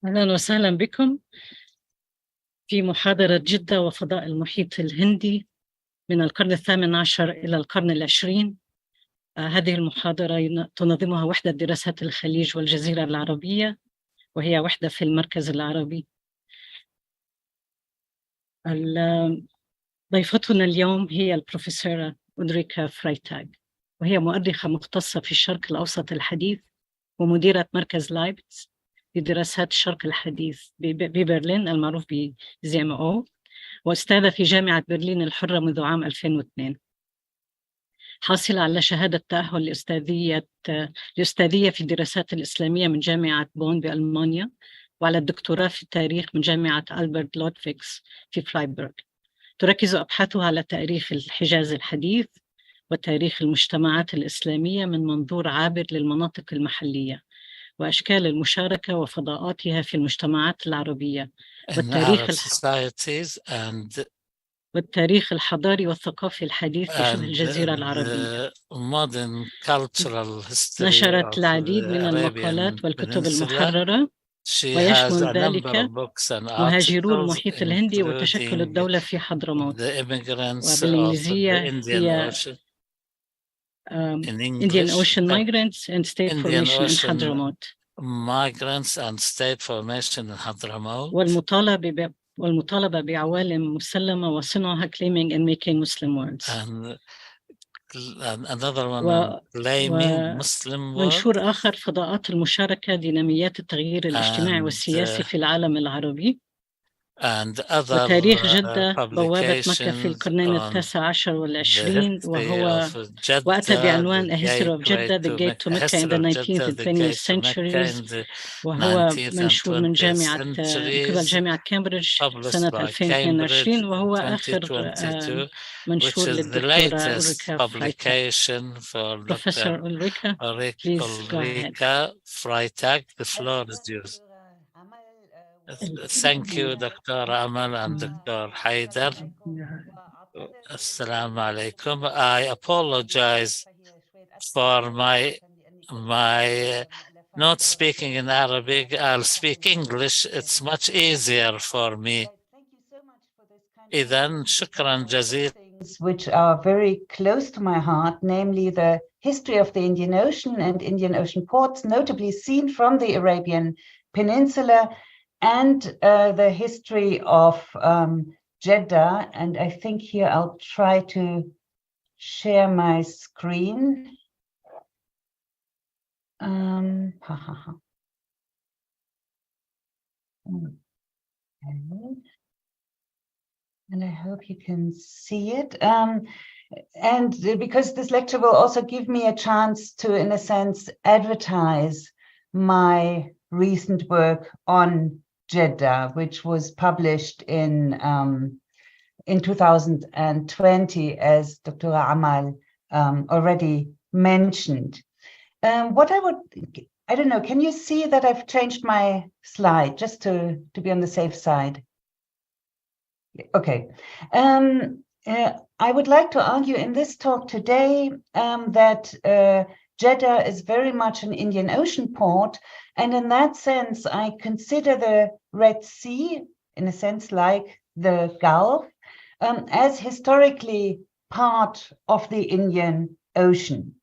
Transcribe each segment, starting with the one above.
أهلا وسهلا بكم في محاضرة جدة وفضاء المحيط الهندي من القرن ال18 إلى القرن العشرين. هذه المحاضرة تنظمها وحدة دراسات الخليج والجزيرة العربية، وهي وحدة في المركز العربي. ضيفتنا اليوم هي البروفيسورة أولريكا فرايتاغ، وهي مؤرخة مختصة في الشرق الأوسط الحديث ومديرة مركز لايبتس لدراسات الشرق الحديث ببرلين المعروف بZMO، وأستاذة في جامعة برلين الحرة منذ عام 2002. حاصلة على شهادة تأهل لأستاذية في الدراسات الإسلامية من جامعة بون بألمانيا، وعلى الدكتوراه في التاريخ من جامعة ألبرت لودفيكس في فرايبورغ. تركز أبحاثها على تاريخ الحجاز الحديث وتاريخ المجتمعات الإسلامية من منظور عابر للمناطق المحلية، وأشكال المشاركة وفضاءاتها في المجتمعات العربية، والتاريخ الحضاري والثقافي الحديث في شبه الجزيرة العربية. نشرت العديد من المقالات والكتب المحررة، ويشمل ذلك مهاجرو المحيط الهندي وتشكل الدولة في حضرموت، وبالإنجليزية هي Indian Ocean Migrants and State Formation in Hadramaut. والمطالبة بعوالم مسلمة وصنعها claiming and making Muslim words. ومنشور آخر فضاءات المشاركة ديناميات التغيير الاجتماعي والسياسي في العالم العربي. وتاريخ جدة بوابة مكة في القرنين ال19 وال20، وأتى بعنوان A History of Jeddah, The Gate to Mecca in the 19th and 20th Centuries، وهو منشور من قبل جامعة كامبريدج سنة 2022، وهو آخر منشور للدكتورة أولريكا فرايتاغ. Professor Ulrike, please go ahead. Freitag, the floor is yours. Thank you, Dr. Amal and Dr. Haidar. Assalamu alaikum. I apologize for my not speaking in Arabic. I'll speak English. It's much easier for me. Idhan, shukran jazeel. Which are very close to my heart, namely the history of the Indian Ocean and Indian Ocean ports, notably seen from the Arabian Peninsula, and the history of Jeddah. And I think here I'll try to share my screen. Okay. And I hope you can see it. And because this lecture will also give me a chance to, in a sense, advertise my recent work on Jeddah, which was published in 2020, as Dr. Amal already mentioned. I don't know, can you see that I've changed my slide just to be on the safe side? Okay. I would like to argue in this talk today that Jeddah is very much an Indian Ocean port, and in that sense, I consider the Red Sea, in a sense like the Gulf, as historically part of the Indian Ocean.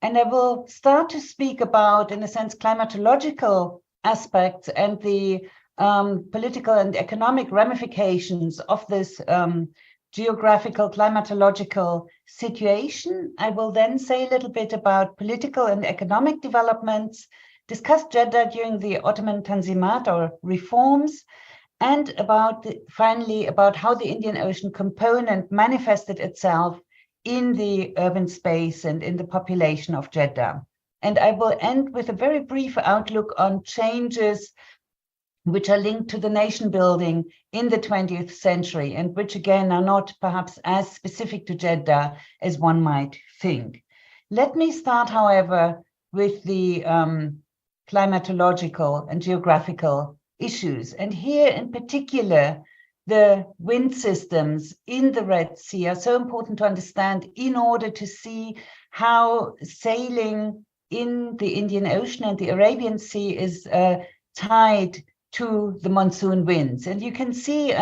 And I will start to speak about, in a sense, climatological aspects and the political and economic ramifications of this geographical climatological situation. I will then say a little bit about political and economic developments, discuss Jeddah during the Ottoman Tanzimat or reforms, and finally about how the Indian Ocean component manifested itself in the urban space and in the population of Jeddah. And I will end with a very brief outlook on changes which are linked to the nation building in the 20th century, and which again are not perhaps as specific to Jeddah as one might think. Let me start, however, with the climatological and geographical issues. And here in particular, the wind systems in the Red Sea are so important to understand in order to see how sailing in the Indian Ocean and the Arabian Sea is tied to the monsoon winds. And you can see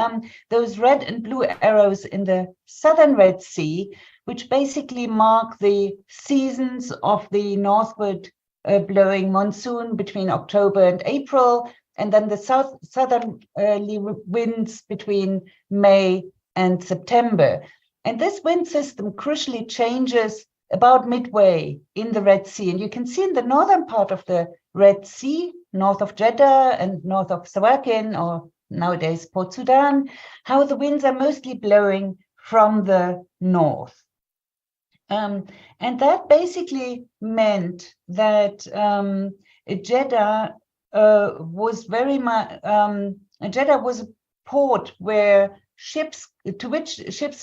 those red and blue arrows in the southern Red Sea, which basically mark the seasons of the northward blowing monsoon between October and April, and then the southerly winds between May and September. And this wind system crucially changes about midway in the Red Sea. And you can see in the northern part of the Red Sea, north of Jeddah and north of Sawakin, or nowadays Port Sudan, how the winds are mostly blowing from the north. And that basically meant that Jeddah was very much, Jeddah was a port where ships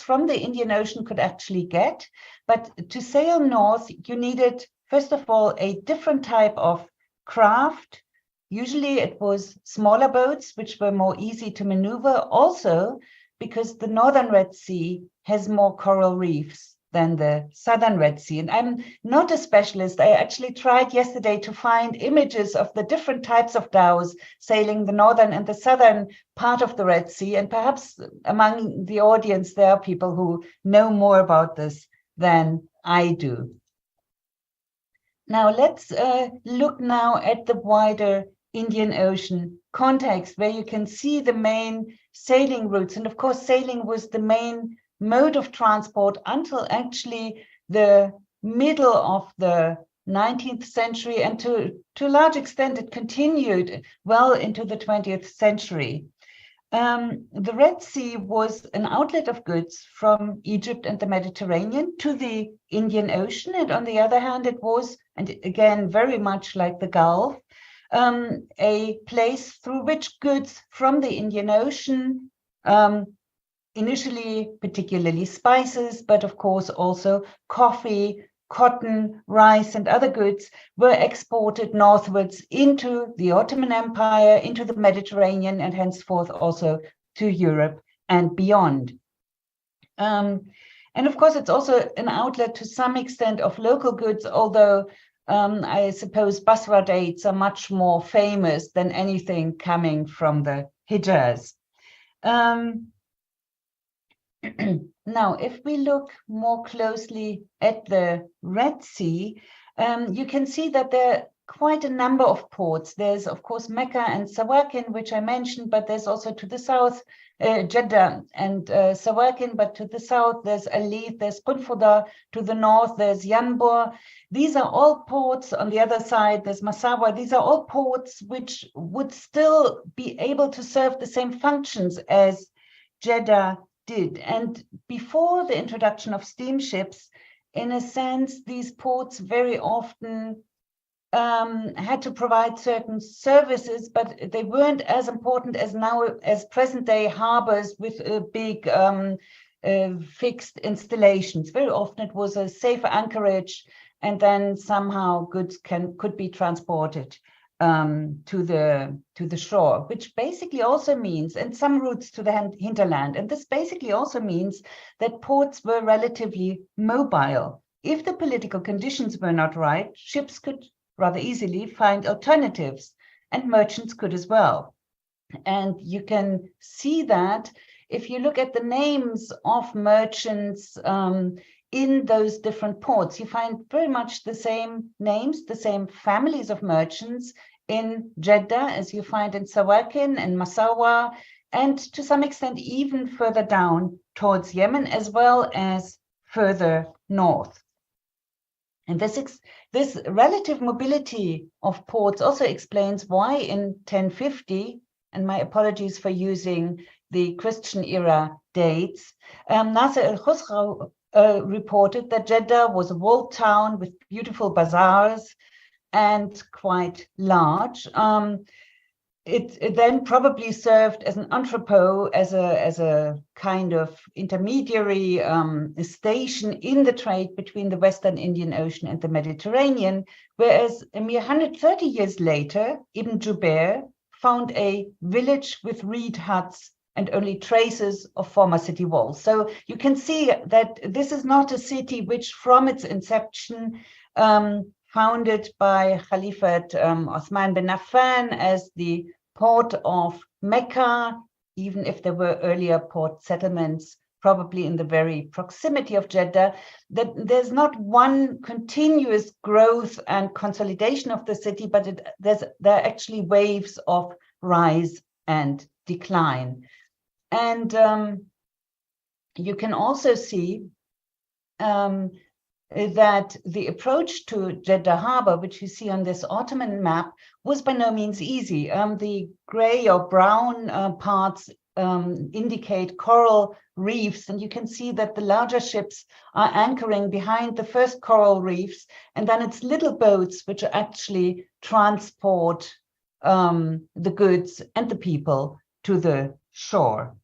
from the Indian Ocean could actually get. But to sail north, you needed, first of all, a different type of craft. Usually it was smaller boats, which were more easy to maneuver, also because the northern Red Sea has more coral reefs than the southern Red Sea. And I'm not a specialist. I actually tried yesterday to find images of the different types of dhows sailing the northern and the southern part of the Red Sea. And perhaps among the audience, there are people who know more about this than I do. Now let's look now at the wider Indian Ocean context, where you can see the main sailing routes. And of course, sailing was the main mode of transport until actually the middle of the 19th century, and to a large extent it continued well into the 20th century. The Red Sea was an outlet of goods from Egypt and the Mediterranean to the Indian Ocean, and on the other hand it was, and again very much like the Gulf, a place through which goods from the Indian Ocean, initially particularly spices, but of course also coffee, cotton, rice, and other goods, were exported northwards into the Ottoman Empire, into the Mediterranean, and henceforth also to Europe and beyond. And of course, it's also an outlet to some extent of local goods, although I suppose Basra dates are much more famous than anything coming from the Hijaz. Now, if we look more closely at the Red Sea, you can see that there are quite a number of ports. There's, of course, Mecca and Sawakin, which I mentioned, but there's also to the south, Jeddah and Sawakin, but to the south, there's Alith, there's Qunfuda, to the north, there's Yanbur. These are all ports. On the other side, there's Massawa. These are all ports which would still be able to serve the same functions as Jeddah did. And before the introduction of steamships, in a sense, these ports very often had to provide certain services, but they weren't as important as now, as present-day harbors with big fixed installations. Very often it was a safer anchorage, and then somehow goods could be transported to the shore, which basically also means, and some routes to the hinterland. And this basically also means that ports were relatively mobile. If the political conditions were not right, ships could rather easily find alternatives, and merchants could as well. And you can see that if you look at the names of merchants in those different ports, you find very much the same names, the same families of merchants in Jeddah as you find in Sawakin and Massawa, and to some extent even further down towards Yemen, as well as further north. And this relative mobility of ports also explains why in 1050, and my apologies for using the Christian era dates, Nasser al-Khusraw reported that Jeddah was a walled town with beautiful bazaars and quite large. It then probably served as an entrepot, as a kind of intermediary station in the trade between the Western Indian Ocean and the Mediterranean, whereas a mere 130 years later, Ibn Jubair found a village with reed huts and only traces of former city walls. So you can see that this is not a city which from its inception, founded by Khalifat Osman bin Affan as the port of Mecca, even if there were earlier port settlements, probably in the very proximity of Jeddah, that there's not one continuous growth and consolidation of the city, but there are actually waves of rise and decline. And you can also see that the approach to Jeddah Harbor, which you see on this Ottoman map, was by no means easy. The gray or brown parts indicate coral reefs, and you can see that the larger ships are anchoring behind the first coral reefs, and then it's little boats which actually transport the goods and the people to the shore.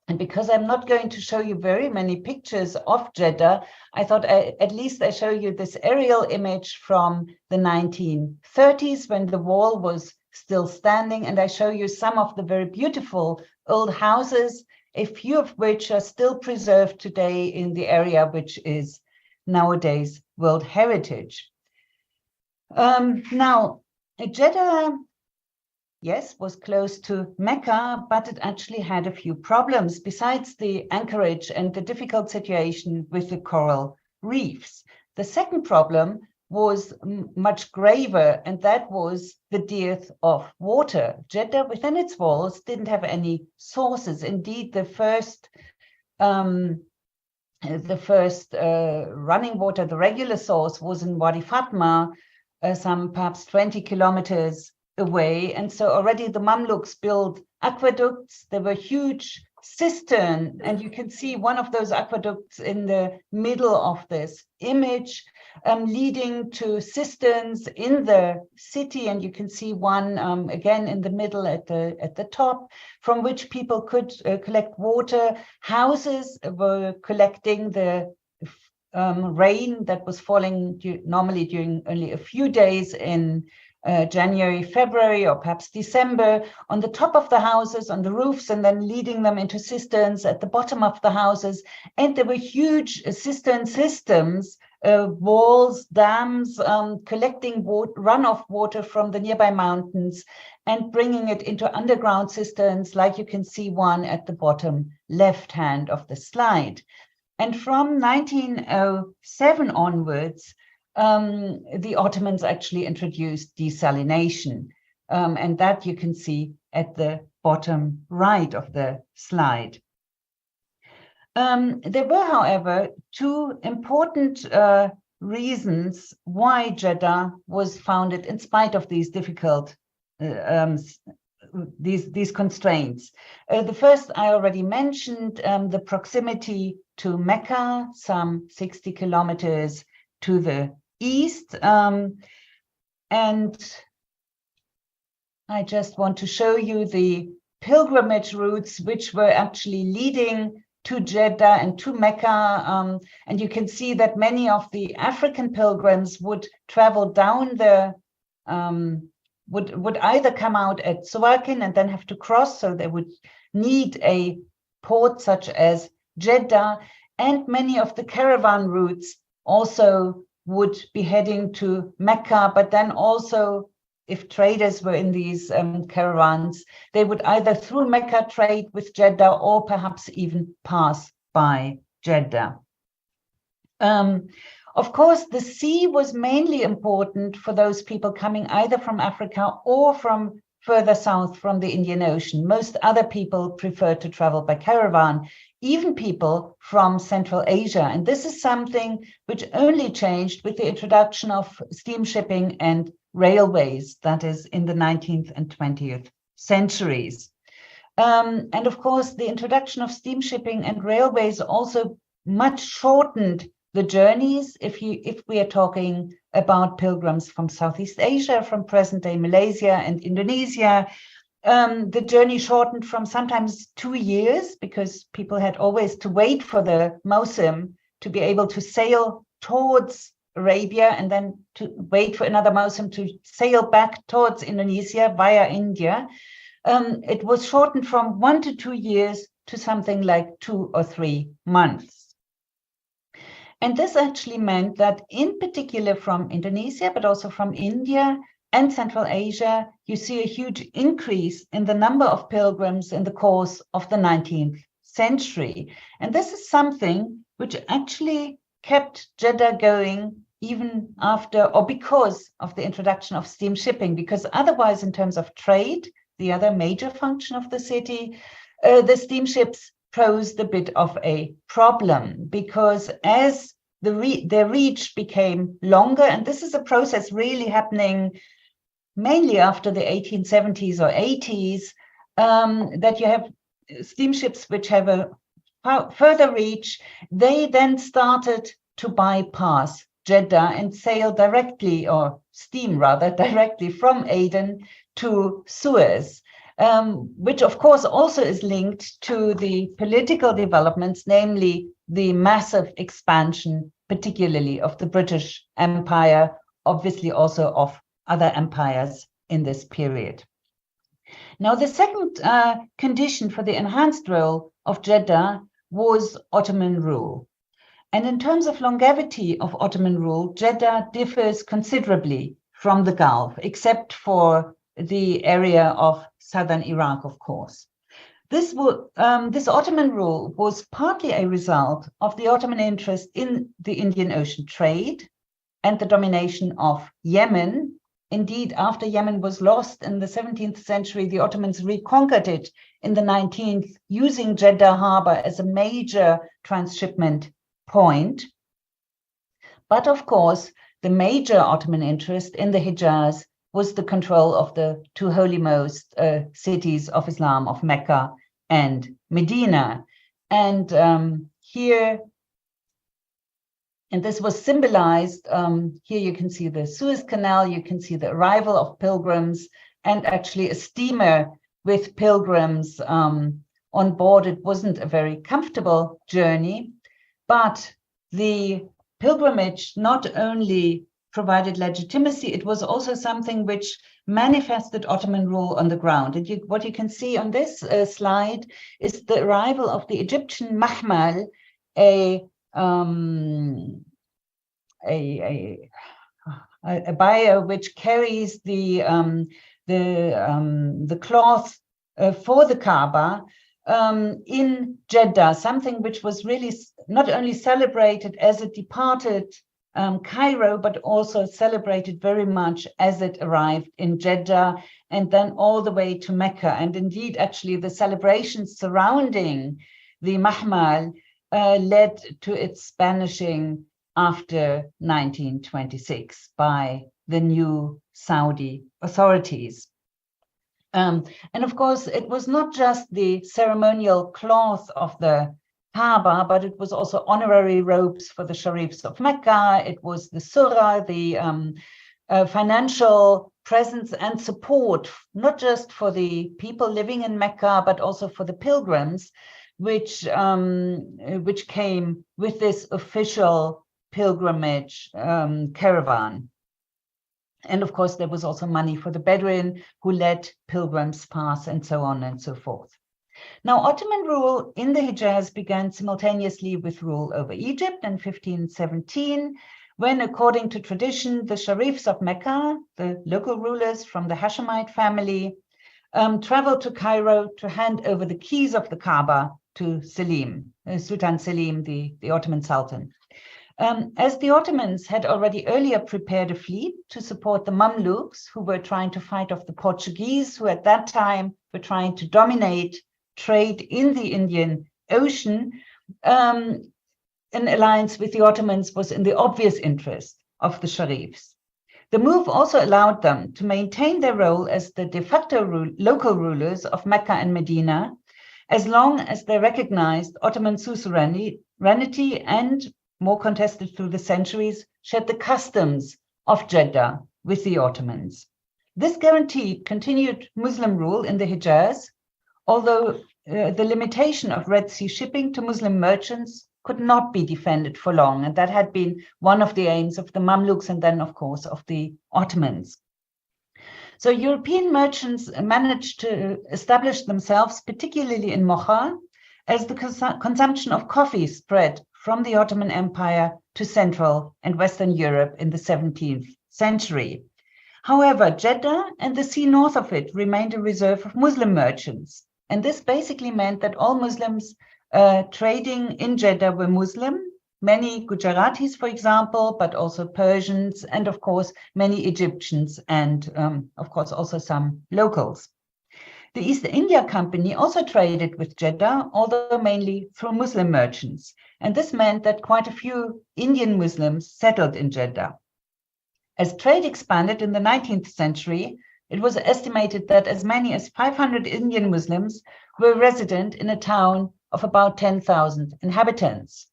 And because I'm not going to show you very many pictures of Jeddah, I thought at least I show you this aerial image from the 1930s when the wall was still standing, and I show you some of the very beautiful old houses, a few of which are still preserved today in the area, which is nowadays World Heritage. Now, Jeddah, yes, was close to Mecca, but it actually had a few problems besides the anchorage and the difficult situation with the coral reefs. The second problem was much graver, and that was the dearth of water. Jeddah within its walls didn't have any sources. Indeed, the first running water, the regular source, was in Wadi Fatma, some perhaps 20 kilometers away. And so already the Mamluks built aqueducts. There were huge cisterns, and you can see one of those aqueducts in the middle of this image, leading to cisterns in the city, and you can see one again in the middle at the top, from which people could collect water. Houses were collecting the rain that was falling normally during only a few days in January, February, or perhaps December, on the top of the houses, on the roofs, and then leading them into cisterns at the bottom of the houses. And there were huge cistern systems, walls, dams, collecting runoff water from the nearby mountains and bringing it into underground cisterns, like you can see one at the bottom left hand of the slide. And from 1907 onwards, the Ottomans actually introduced desalination, and that you can see at the bottom right of the slide. There were, however, two important reasons why Jeddah was founded in spite of these difficult these constraints. The first I already mentioned, the proximity to Mecca, some 60 kilometers to the east, and I just want to show you the pilgrimage routes which were actually leading to Jeddah and to Mecca, and you can see that many of the African pilgrims would travel down the would either come out at Suakin and then have to cross, so they would need a port such as Jeddah, and many of the caravan routes also would be heading to Mecca, but then also if traders were in these caravans, they would either through Mecca trade with Jeddah or perhaps even pass by Jeddah. Of course, the sea was mainly important for those people coming either from Africa or from further south from the Indian Ocean. Most other people preferred to travel by caravan, even people from Central Asia. And this is something which only changed with the introduction of steam shipping and railways, that is in the 19th and 20th centuries. And of course, the introduction of steam shipping and railways also much shortened the journeys. If we are talking about pilgrims from Southeast Asia, from present-day Malaysia and Indonesia, the journey shortened from sometimes 2 years, because people had always to wait for the Mausim to be able to sail towards Arabia and then to wait for another Mausim to sail back towards Indonesia via India. It was shortened from 1 to 2 years to something like 2 or 3 months. And this actually meant that in particular from Indonesia, but also from India and Central Asia, you see a huge increase in the number of pilgrims in the course of the 19th century. And this is something which actually kept Jeddah going even after or because of the introduction of steam shipping, because otherwise, in terms of trade, the other major function of the city, the steamships posed a bit of a problem, because as their reach became longer, and this is a process really happening mainly after the 1870s or 80s, that you have steamships which have a further reach. They then started to bypass Jeddah and sail directly, or steam rather, directly from Aden to Suez, which of course also is linked to the political developments, namely the massive expansion, particularly of the British Empire, obviously also of other empires in this period. Now, the second condition for the enhanced role of Jeddah was Ottoman rule. And in terms of longevity of Ottoman rule, Jeddah differs considerably from the Gulf, except for the area of southern Iraq, of course. This Ottoman rule was partly a result of the Ottoman interest in the Indian Ocean trade and the domination of Yemen. Indeed, after Yemen was lost in the 17th century, the Ottomans reconquered it in the 19th, using Jeddah harbor as a major transshipment point. But of course, the major Ottoman interest in the Hijaz was the control of the two holymost cities of Islam, of Mecca and Medina. And here, and this was symbolized, here you can see the Suez Canal, you can see the arrival of pilgrims, and actually a steamer with pilgrims on board. It wasn't a very comfortable journey, but the pilgrimage not only provided legitimacy, it was also something which manifested Ottoman rule on the ground. And what you can see on this slide is the arrival of the Egyptian mahmal, a buyer which carries the cloth for the Kaaba in Jeddah, something which was really not only celebrated as it departed Cairo, but also celebrated very much as it arrived in Jeddah and then all the way to Mecca. And indeed, actually, the celebrations surrounding the mahmal led to its banishing after 1926 by the new Saudi authorities. And of course, it was not just the ceremonial cloth of the Kaaba, but it was also honorary robes for the Sharifs of Mecca. It was the surah, the financial presence and support, not just for the people living in Mecca, but also for the pilgrims, which came with this official pilgrimage caravan. And of course, there was also money for the Bedouin who let pilgrims pass, and so on and so forth. Now, Ottoman rule in the Hijaz began simultaneously with rule over Egypt in 1517, when, according to tradition, the Sharifs of Mecca, the local rulers from the Hashemite family, traveled to Cairo to hand over the keys of the Kaaba to Selim, Sultan Selim, the Ottoman Sultan. As the Ottomans had already earlier prepared a fleet to support the Mamluks, who were trying to fight off the Portuguese, who at that time were trying to dominate trade in the Indian Ocean, an alliance with the Ottomans was in the obvious interest of the Sharifs. The move also allowed them to maintain their role as the de facto local rulers of Mecca and Medina, as long as they recognized Ottoman suzerainty and, more contested through the centuries, shared the customs of Jeddah with the Ottomans. This guaranteed continued Muslim rule in the Hijaz, although the limitation of Red Sea shipping to Muslim merchants could not be defended for long. And that had been one of the aims of the Mamluks and then, of course, of the Ottomans. So European merchants managed to establish themselves, particularly in Mocha, as the consumption of coffee spread from the Ottoman Empire to Central and Western Europe in the 17th century. However, Jeddah and the sea north of it remained a reserve of Muslim merchants. And this basically meant that all Muslims trading in Jeddah were Muslim, many Gujaratis, for example, but also Persians, and of course, many Egyptians, and of course, also some locals. The East India Company also traded with Jeddah, although mainly through Muslim merchants. And this meant that quite a few Indian Muslims settled in Jeddah. As trade expanded in the 19th century, it was estimated that as many as 500 Indian Muslims were resident in a town of about 10,000 inhabitants,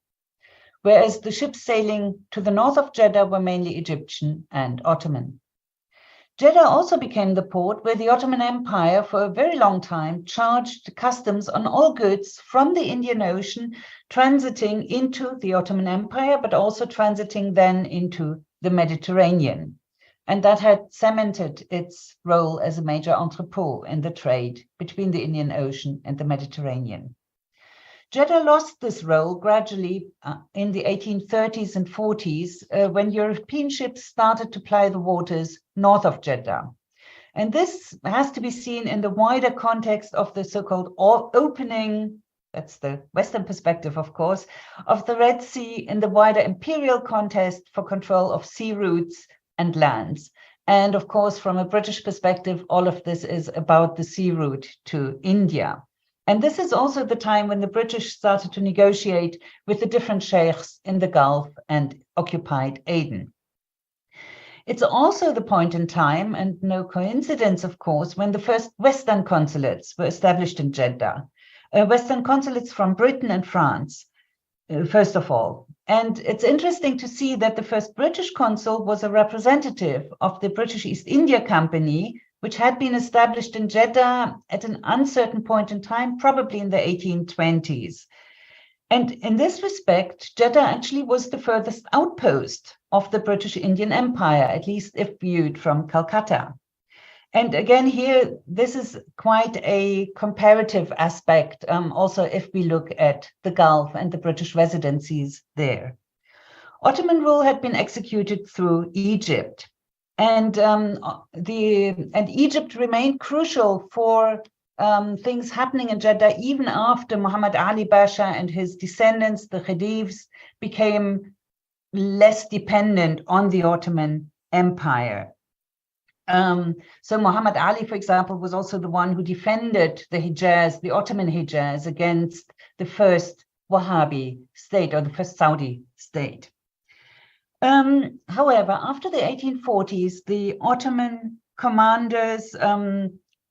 whereas the ships sailing to the north of Jeddah were mainly Egyptian and Ottoman. Jeddah also became the port where the Ottoman Empire for a very long time charged customs on all goods from the Indian Ocean transiting into the Ottoman Empire, but also transiting then into the Mediterranean. And that had cemented its role as a major entrepot in the trade between the Indian Ocean and the Mediterranean. Jeddah lost this role gradually in the 1830s and 40s when European ships started to ply the waters north of Jeddah. And this has to be seen in the wider context of the so-called opening, that's the Western perspective, of course, of the Red Sea in the wider imperial contest for control of sea routes and lands. And of course, from a British perspective, all of this is about the sea route to India. And this is also the time when the British started to negotiate with the different sheikhs in the Gulf and occupied Aden. It's also the point in time, and no coincidence, of course, when the first Western consulates were established in Jeddah. Western consulates from Britain and France, first of all. And it's interesting to see that the first British consul was a representative of the British East India Company, which had been established in Jeddah at an uncertain point in time, probably in the 1820s. And in this respect, Jeddah actually was the furthest outpost of the British Indian Empire, at least if viewed from Calcutta. And again, here, this is quite a comparative aspect, also if we look at the Gulf and the British residencies there. Ottoman rule had been executed through Egypt. And Egypt remained crucial for things happening in Jeddah even after Muhammad Ali Pasha and his descendants, the Khedives, became less dependent on the Ottoman Empire. So Muhammad Ali, for example, was also the one who defended the Hijaz, the Ottoman Hijaz, against the first Wahhabi state or the first Saudi state. However, after the 1840s, the Ottoman commanders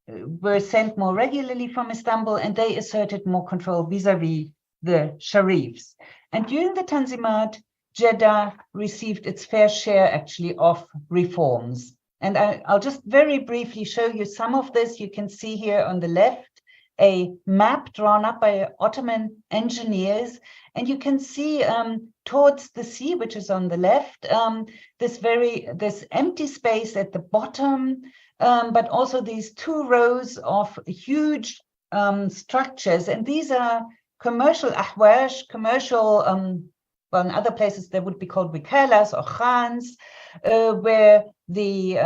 were sent more regularly from Istanbul, and they asserted more control vis-a-vis the Sharifs. And during the Tanzimat, Jeddah received its fair share, actually, of reforms. And I'll just very briefly show you some of this. You can see here on the left a map drawn up by Ottoman engineers. And you can see towards the sea, which is on the left, this empty space at the bottom, but also these two rows of huge structures. And these are commercial ahwash, commercial, well, in other places they would be called wikalas or khans, where the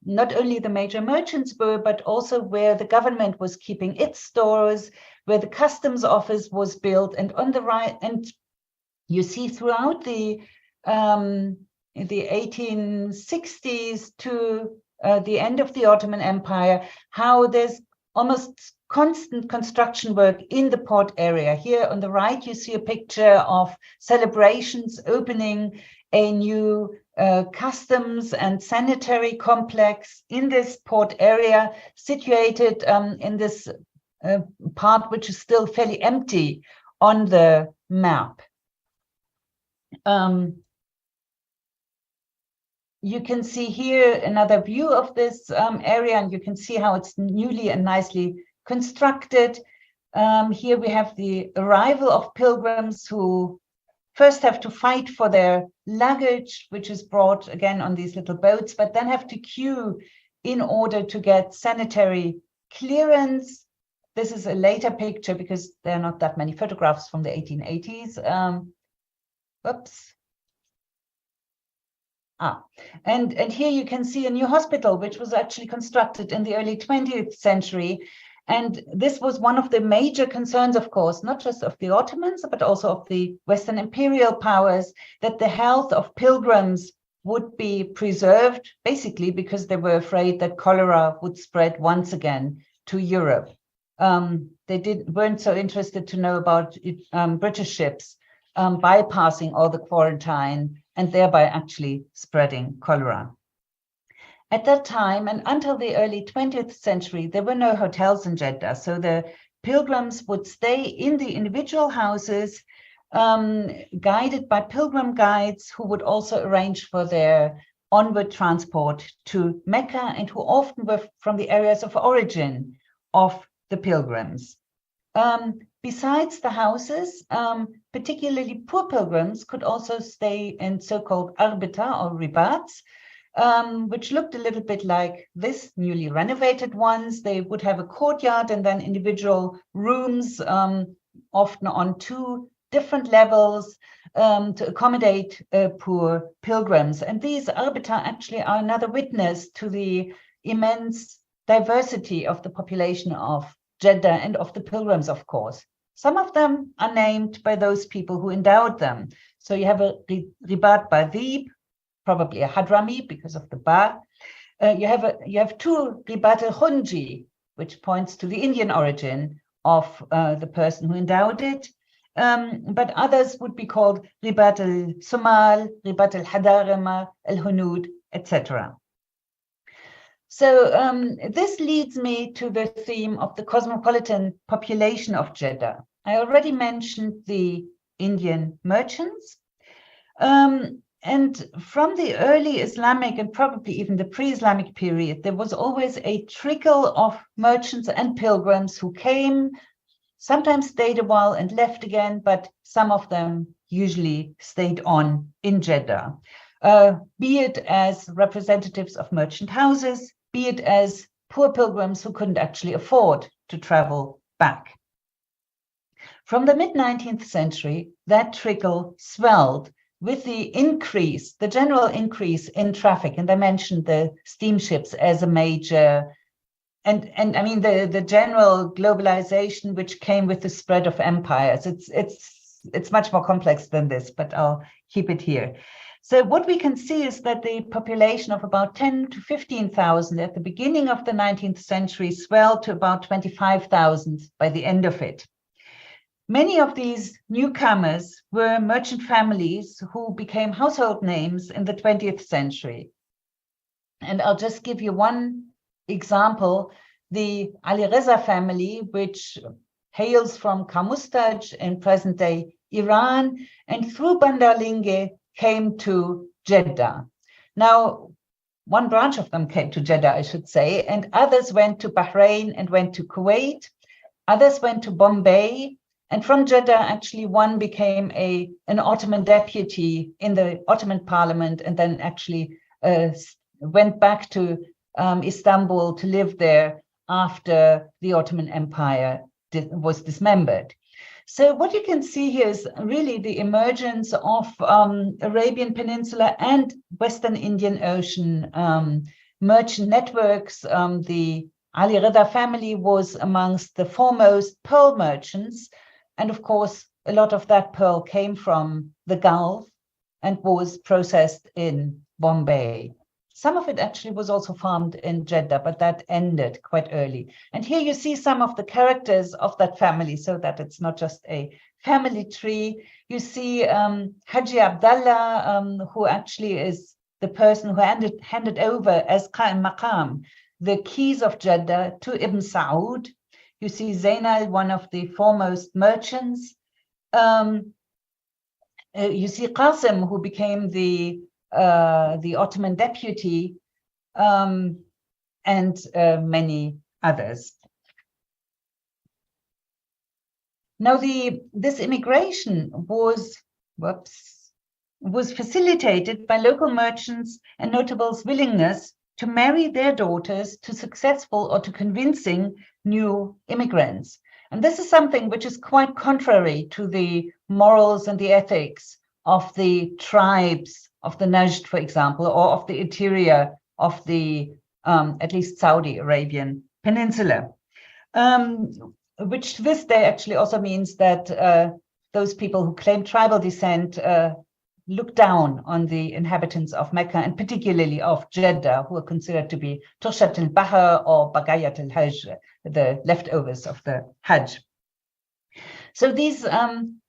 not only the major merchants were, but also where the government was keeping its stores, where the customs office was built, and on the right, and you see throughout the 1860s to the end of the Ottoman Empire, how there's almost constant construction work in the port area. Here on the right, you see a picture of celebrations opening a new customs and sanitary complex in this port area, situated in this part which is still fairly empty on the map. You can see here another view of this area, and you can see how it's newly and nicely constructed. Here we have the arrival of pilgrims who first have to fight for their luggage, which is brought again on these little boats, but then have to queue in order to get sanitary clearance. This is a later picture because there are not that many photographs from the 1880s. Whoops. And here you can see a new hospital, which was actually constructed in the early 20th century. And this was one of the major concerns, of course, not just of the Ottomans, but also of the Western imperial powers, that the health of pilgrims would be preserved, basically because they were afraid that cholera would spread once again to Europe. They weren't so interested to know about British ships bypassing all the quarantine and thereby actually spreading cholera. At that time, and until the early 20th century, there were no hotels in Jeddah. So the pilgrims would stay in the individual houses, guided by pilgrim guides who would also arrange for their onward transport to Mecca, and who often were from the areas of origin of the pilgrims. Besides the houses, particularly poor pilgrims could also stay in so-called arbita or ribats, which looked a little bit like this, newly renovated ones. They would have a courtyard and then individual rooms, often on 2 different levels, to accommodate poor pilgrims. And these arbita actually are another witness to the immense diversity of the population of Jeddah and of the pilgrims, of course. Some of them are named by those people who endowed them. So you have a Ribat Badib, probably a Hadrami because of the Ba. You have 2 Ribat al-Khunji, which points to the Indian origin of the person who endowed it. But others would be called Ribat al-Sumal, Ribat al-Hadarima, al-Hunud, etc. So this leads me to the theme of the cosmopolitan population of Jeddah. I already mentioned the Indian merchants. And from the early Islamic and probably even the pre-Islamic period, there was always a trickle of merchants and pilgrims who came, sometimes stayed a while and left again, but some of them usually stayed on in Jeddah, be it as representatives of merchant houses, be it as poor pilgrims who couldn't actually afford to travel back. From the mid-19th century, that trickle swelled with the increase, the general increase in traffic. And I mentioned the steamships as a major, and I mean the general globalization which came with the spread of empires. It's much more complex than this, but I'll keep it here. So what we can see is that the population of about 10 to 15,000 at the beginning of the 19th century swelled to about 25,000 by the end of it. Many of these newcomers were merchant families who became household names in the 20th century. And I'll just give you one example. The Ali Reza family, which hails from Kamustaj in present-day Iran, and through Bandar Linge came to Jeddah. Now, one branch of them came to Jeddah, I should say, and others went to Bahrain and went to Kuwait. Others went to Bombay. And from Jeddah, actually, one became an Ottoman deputy in the Ottoman parliament, and then actually went back to Istanbul to live there after the Ottoman Empire was dismembered. So what you can see here is really the emergence of Arabian Peninsula and Western Indian Ocean merchant networks. The Ali Reza family was amongst the foremost pearl merchants. And of course, a lot of that pearl came from the Gulf and was processed in Bombay. Some of it actually was also farmed in Jeddah, but that ended quite early. And here you see some of the characters of that family, so that it's not just a family tree. You see Haji Abdallah, who actually is the person who handed over as Qa'im Maqam the keys of Jeddah to Ibn Saud. You see Zainal, one of the foremost merchants. You see Qasim, who became the Ottoman deputy, and many others. Now, this immigration was facilitated by local merchants and notables' willingness to marry their daughters to successful or to convincing new immigrants. And this is something which is quite contrary to the morals and the ethics of the tribes of the Najd, for example, or of the interior of the at least Saudi Arabian Peninsula, which to this day actually also means that those people who claim tribal descent look down on the inhabitants of Mecca, and particularly of Jeddah, who are considered to be Turshat al-Bahr or Bagayat al-Hajj, the leftovers of the Hajj. So these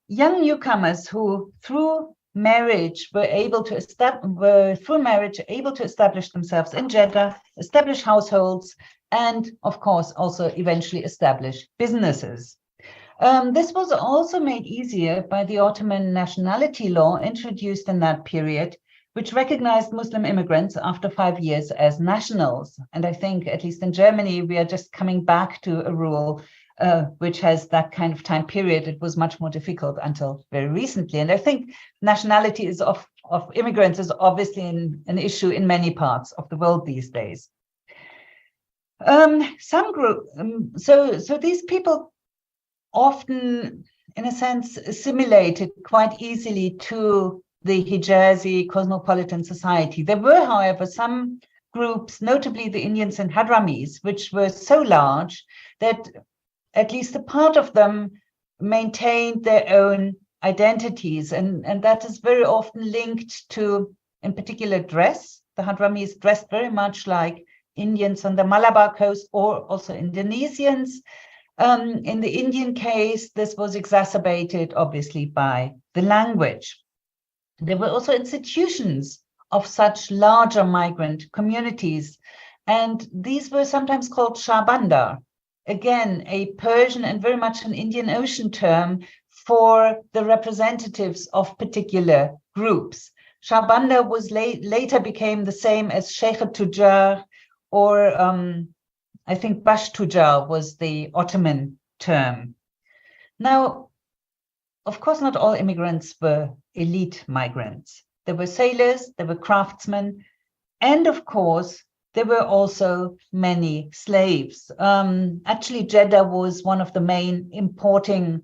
young newcomers who through marriage were able to establish themselves in Jeddah, establish households, and of course also eventually establish businesses. This was also made easier by the Ottoman nationality law introduced in that period, which recognized Muslim immigrants after 5 years as nationals. And I think, at least in Germany, we are just coming back to a rule which has that kind of time period. It was much more difficult until very recently. And I think nationality of immigrants is obviously an issue in many parts of the world these days. So these people often, in a sense, assimilated quite easily to the Hijazi cosmopolitan society. There were, however, some groups, notably the Indians and Hadramis, which were so large that at least a part of them maintained their own identities. And that is very often linked to, in particular, dress. The Hadramis dressed very much like Indians on the Malabar coast, or also Indonesians. In the Indian case, this was exacerbated, obviously, by the language. There were also institutions of such larger migrant communities, and these were sometimes called Shahbandar. Again, a Persian and very much an Indian Ocean term for the representatives of particular groups. Shahbandar was later became the same as Sheikh Tujar, or I think Bash Tujar was the Ottoman term. Now, of course, not all immigrants were elite migrants. There were sailors, there were craftsmen, and of course, there were also many slaves. Actually, Jeddah was one of the main importing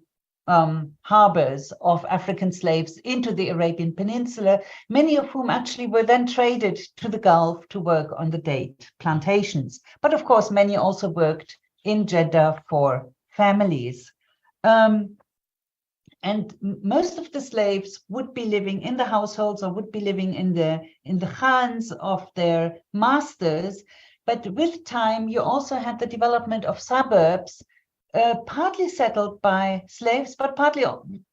harbors of African slaves into the Arabian Peninsula, many of whom actually were then traded to the Gulf to work on the date plantations. But of course, many also worked in Jeddah for families. And most of the slaves would be living in the households or would be living in the khans of their masters. But with time, you also had the development of suburbs, partly settled by slaves, but partly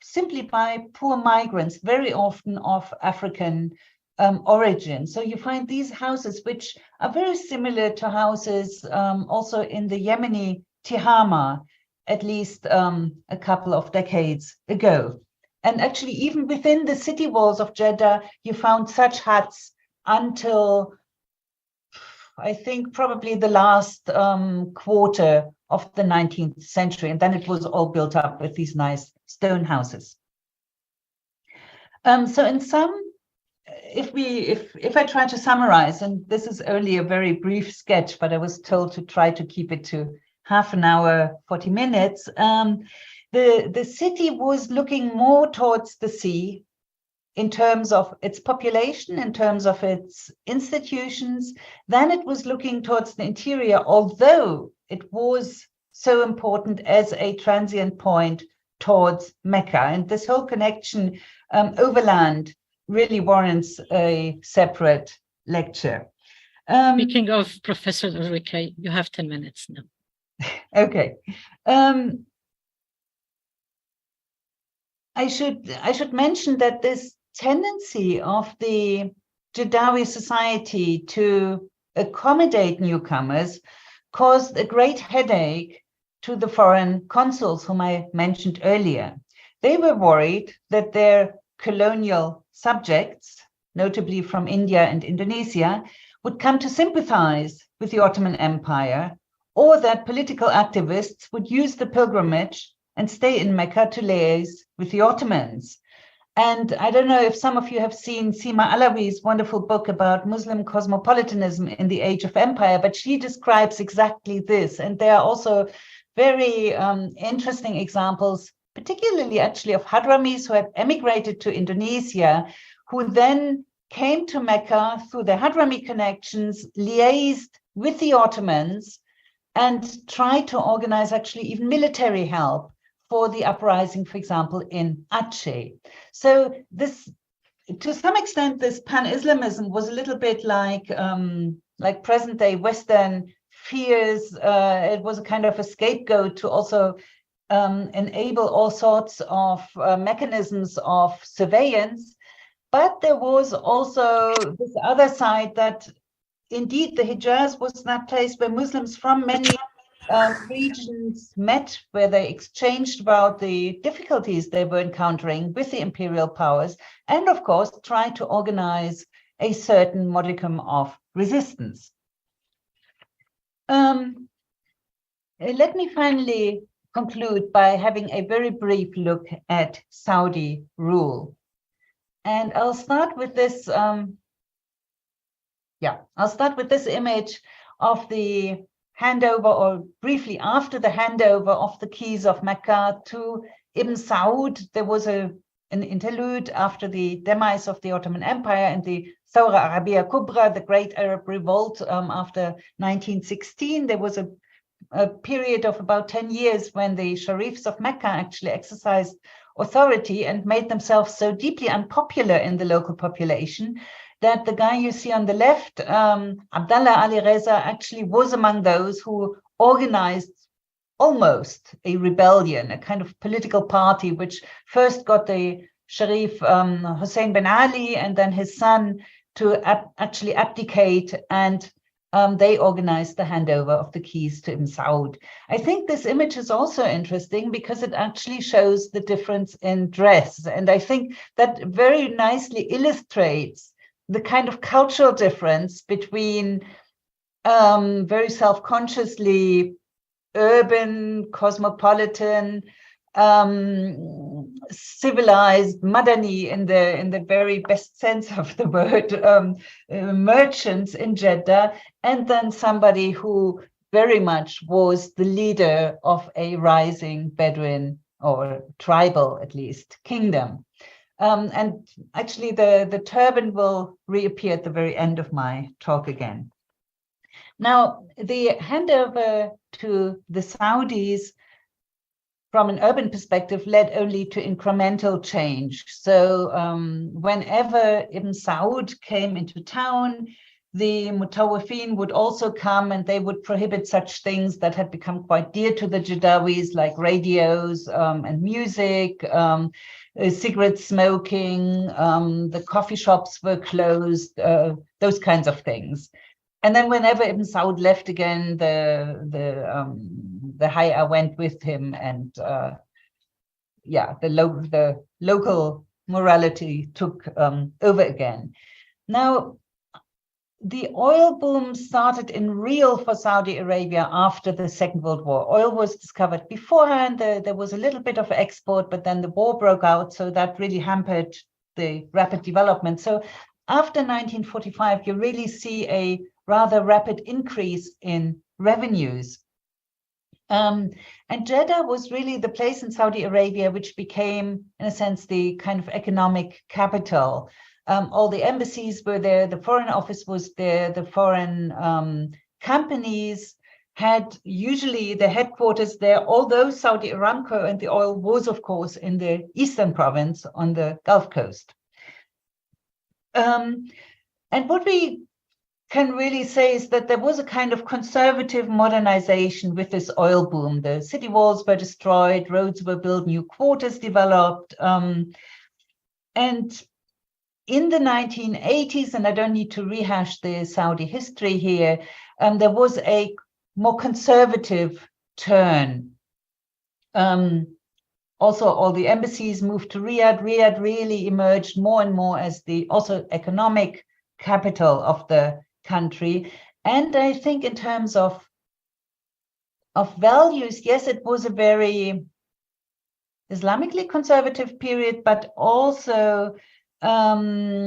simply by poor migrants, very often of African origin. So you find these houses, which are very similar to houses also in the Yemeni Tihama, at least a couple of decades ago. And actually, even within the city walls of Jeddah, you found such huts until, I think, probably the last quarter of the 19th century. And then it was all built up with these nice stone houses. So in sum, if I try to summarize, and this is only a very brief sketch, but I was told to try to keep it to half an hour, 40 minutes. The city was looking more towards the sea in terms of its population, in terms of its institutions, than it was looking towards the interior, although it was so important as a transient point towards Mecca. And this whole connection overland really warrants a separate lecture. Speaking of Professor Ulrike, you have 10 minutes now. Okay. I should mention that this tendency of the Jeddawi society to accommodate newcomers caused a great headache to the foreign consuls whom I mentioned earlier. They were worried that their colonial subjects, notably from India and Indonesia, would come to sympathize with the Ottoman Empire, or that political activists would use the pilgrimage and stay in Mecca to liaise with the Ottomans. And I don't know if some of you have seen Sima Alawi's wonderful book about Muslim cosmopolitanism in the Age of Empire, but she describes exactly this. And there are also very interesting examples particularly actually of Hadramis who had emigrated to Indonesia, who then came to Mecca through the Hadrami connections, liaised with the Ottomans, and tried to organize actually even military help for the uprising, for example, in Aceh. So this, to some extent, this pan-Islamism was a little bit like present-day Western fears. It was a kind of a scapegoat to also enable all sorts of mechanisms of surveillance. But there was also this other side that indeed the Hijaz was that place where Muslims from many regions met, where they exchanged about the difficulties they were encountering with the imperial powers, and of course tried to organize a certain modicum of resistance. Let me finally conclude by having a very brief look at Saudi rule. And I'll start with this, I'll start with this image of the handover, or briefly after the handover of the keys of Mecca to Ibn Saud. There was an interlude after the demise of the Ottoman Empire and the Thawra Arabiya Kubra, the Great Arab Revolt after 1916. There was a period of about 10 years when the Sharifs of Mecca actually exercised authority and made themselves so deeply unpopular in the local population that the guy you see on the left, Abdallah Ali Reza, actually was among those who organized almost a rebellion, a kind of political party, which first got the Sharif Hussein bin Ali and then his son to actually abdicate, and they organized the handover of the keys to Ibn Saud. I think this image is also interesting because it actually shows the difference in dress. And I think that very nicely illustrates the kind of cultural difference between very self-consciously urban, cosmopolitan, civilized, Madani in the very best sense of the word, merchants in Jeddah, and then somebody who very much was the leader of a rising Bedouin, or tribal at least, kingdom. And actually the turban will reappear at the very end of my talk again. Now, the handover to the Saudis from an urban perspective led only to incremental change. So whenever Ibn Saud came into town, the Mutawafin would also come, and they would prohibit such things that had become quite dear to the Jedawis, like radios and music, cigarette smoking, the coffee shops were closed, those kinds of things. And then whenever Ibn Saud left again, the Hay'a went with him, and the local morality took over again. Now, the oil boom started in real for Saudi Arabia after the Second World War. Oil was discovered beforehand. There was a little bit of export, but then the war broke out, so that really hampered the rapid development. So after 1945, you really see a rather rapid increase in revenues. And Jeddah was really the place in Saudi Arabia which became, in a sense, the kind of economic capital. All the embassies were there, the foreign office was there, the foreign companies had usually the headquarters there, although Saudi Aramco and the oil was, of course, in the eastern province on the Gulf Coast. And what we can really say is that there was a kind of conservative modernization with this oil boom. The city walls were destroyed, roads were built, new quarters developed. And in the 1980s, and I don't need to rehash the Saudi history here, there was a more conservative turn. Also, all the embassies moved to Riyadh. Riyadh really emerged more and more as the also economic capital of the country. And I think in terms of values, yes, it was a very Islamically conservative period, but also tribal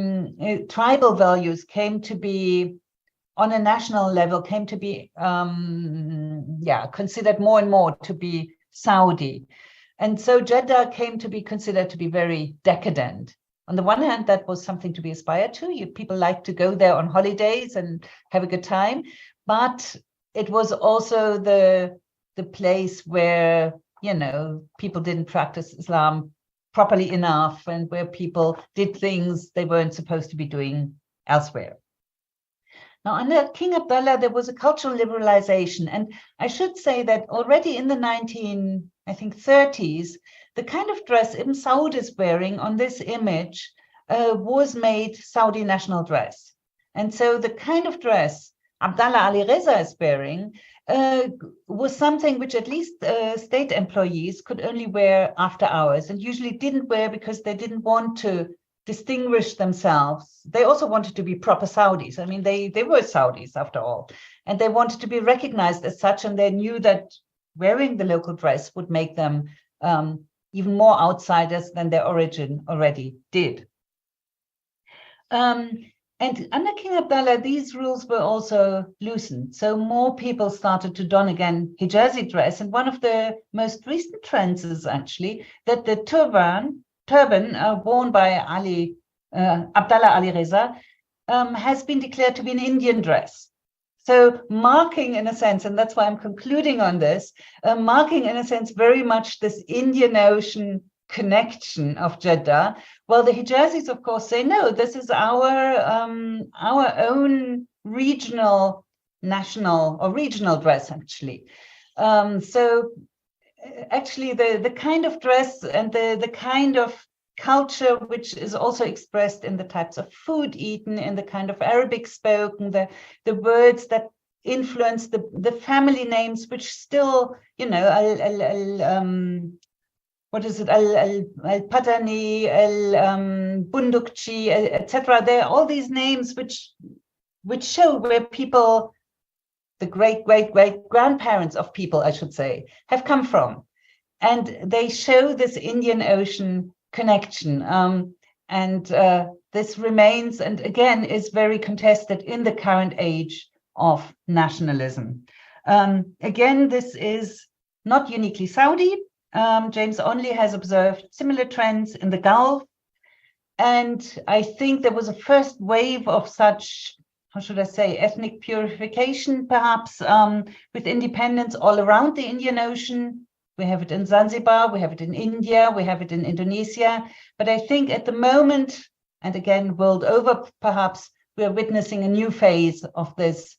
values came to be, on a national level, came to be considered more and more to be Saudi. And so Jeddah came to be considered to be very decadent. On the one hand, that was something to be aspired to. People like to go there on holidays and have a good time. But it was also the place where, you know, people didn't practice Islam properly enough, and where people did things they weren't supposed to be doing elsewhere. Now, under King Abdullah, there was a cultural liberalization. And I should say that already in the 1930s, the kind of dress Ibn Saud is wearing on this image was made Saudi national dress. And so the kind of dress Abdallah Ali Reza is wearing was something which at least state employees could only wear after hours, and usually didn't wear because they didn't want to distinguish themselves. They also wanted to be proper Saudis. I mean, they were Saudis after all, and they wanted to be recognized as such, and they knew that wearing the local dress would make them even more outsiders than their origin already did. And under King Abdullah, these rules were also loosened. So more people started to don again Hijazi dress. And one of the most recent trends is actually that the turban worn by Abdallah Ali Reza has been declared to be an Indian dress. So marking in a sense, and that's why I'm concluding on this, marking in a sense very much this Indian Ocean connection of Jeddah. Well, the Hijazis, of course, say, no, this is our own regional, national or regional dress, actually. So actually the kind of dress and the kind of culture which is also expressed in the types of food eaten, in the kind of Arabic spoken, the words that influence the family names, which still, you know, what is it, al-Patani, al-Bundukchi, etc. There are all these names which show where people, the great-great-great-grandparents of people, I should say, have come from. And they show this Indian Ocean connection. This remains, and again, is very contested in the current age of nationalism. Again, this is not uniquely Saudi. James Onley has observed similar trends in the Gulf. And I think there was a first wave of such, how should I say, ethnic purification, perhaps, with independence all around the Indian Ocean. We have it in Zanzibar, we have it in India, we have it in Indonesia. But I think at the moment, and again, world over, perhaps, we are witnessing a new phase of this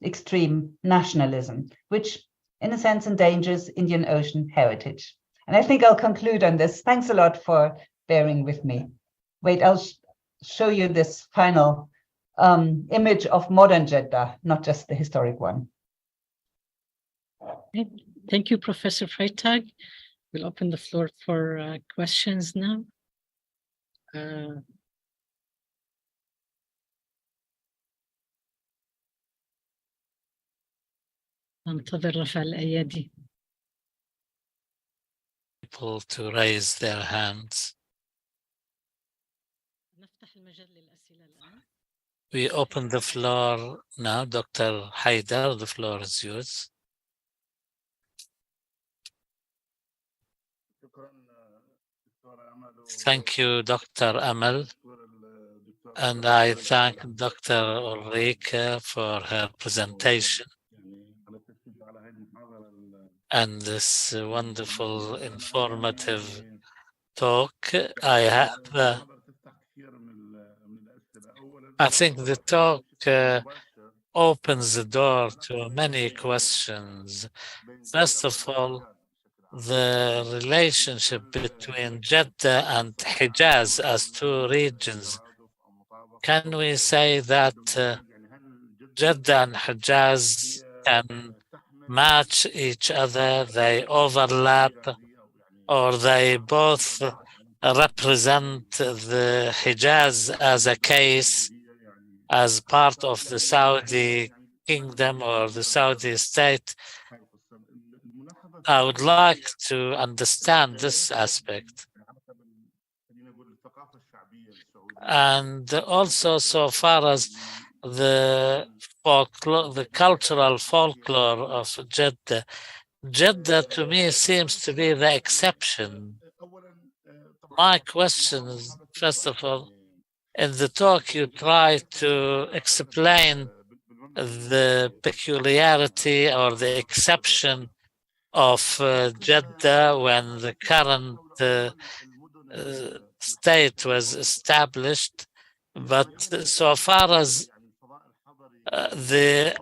extreme nationalism, which in a sense endangers Indian Ocean heritage. And I think I'll conclude on this. Thanks a lot for bearing with me. Wait, I'll show you this final image of modern Jeddah, not just the historic one. Thank you, Professor Freitag. We'll open the floor for questions now. انتظر رفع الأيادي. People to raise their hands. نفتح المجال للأسئلة الآن. We open the floor now. Dr. Haidar, the floor is yours. Thank you, Dr. Amal. And I thank Dr. Ulrike for her presentation and this wonderful, informative talk. I think the talk opens the door to many questions. First of all, the relationship between Jeddah and Hijaz as two regions. Can we say that Jeddah and Hijaz can match each other, they overlap, or they both represent the Hijaz as a case, as part of the Saudi kingdom or the Saudi state? I would like to understand this aspect. And also, so far as the folklore, the cultural folklore of Jeddah, Jeddah to me seems to be the exception. My question is, first of all, in the talk you try to explain the peculiarity or the exception of Jeddah when the current state was established, but so far as the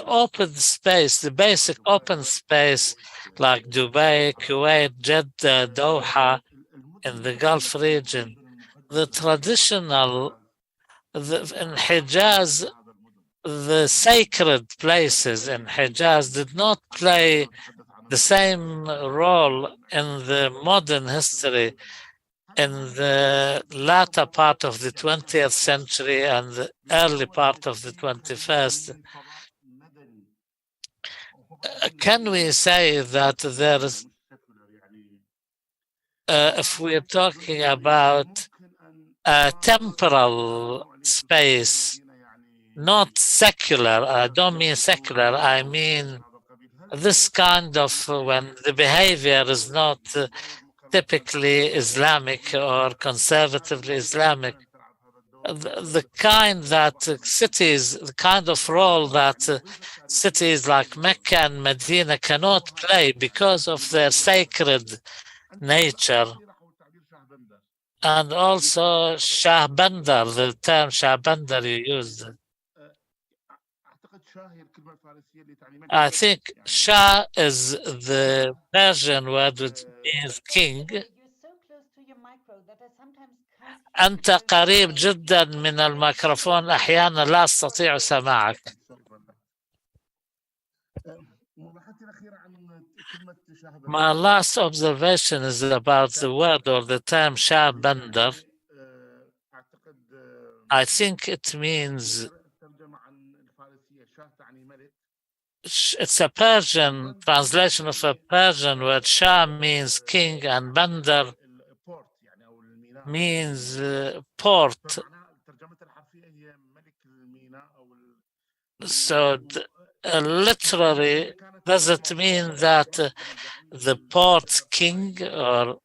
open space, the basic open space like Dubai, Kuwait, Jeddah, Doha, in the Gulf region, the traditional, in Hijaz, the sacred places in Hijaz did not play the same role in the modern history in the latter part of the 20th century and the early part of the 21st. Can we say that there is, if we're talking about a temporal space, not secular, I don't mean secular, I mean this kind of when the behavior is not typically Islamic or conservatively Islamic, the kind that cities, the kind of role that cities like Mecca and Medina cannot play because of their sacred nature. And also Shah Bandar, the term Shah Bandar you used. I think Shah is the Persian word which means king. أنت قريب جدا من الميكروفون أحيانا لا أستطيع سماعك. My last observation is about the word or the term Shah Bandar. I think it means it's a Persian translation of a Persian word. Shah means king and Bandar means port. So literally, does it mean that the port king, or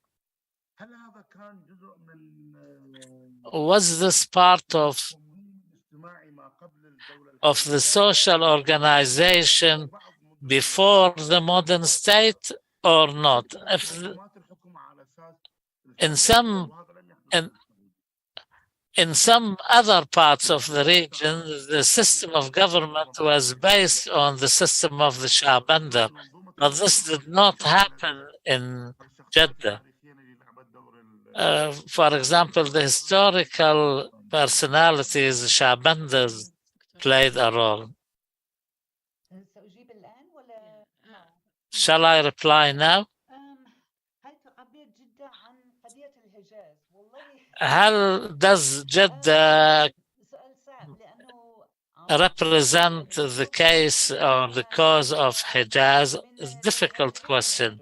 was this part of the social organization before the modern state or not? If in some other parts of the region, the system of government was based on the system of the Shah Bandar, but this did not happen in Jeddah. For example, the historical personalities, Shah Bandars, played a role. Shall I reply now? How does Jeddah represent the case or the cause of Hijaz? It's a difficult question.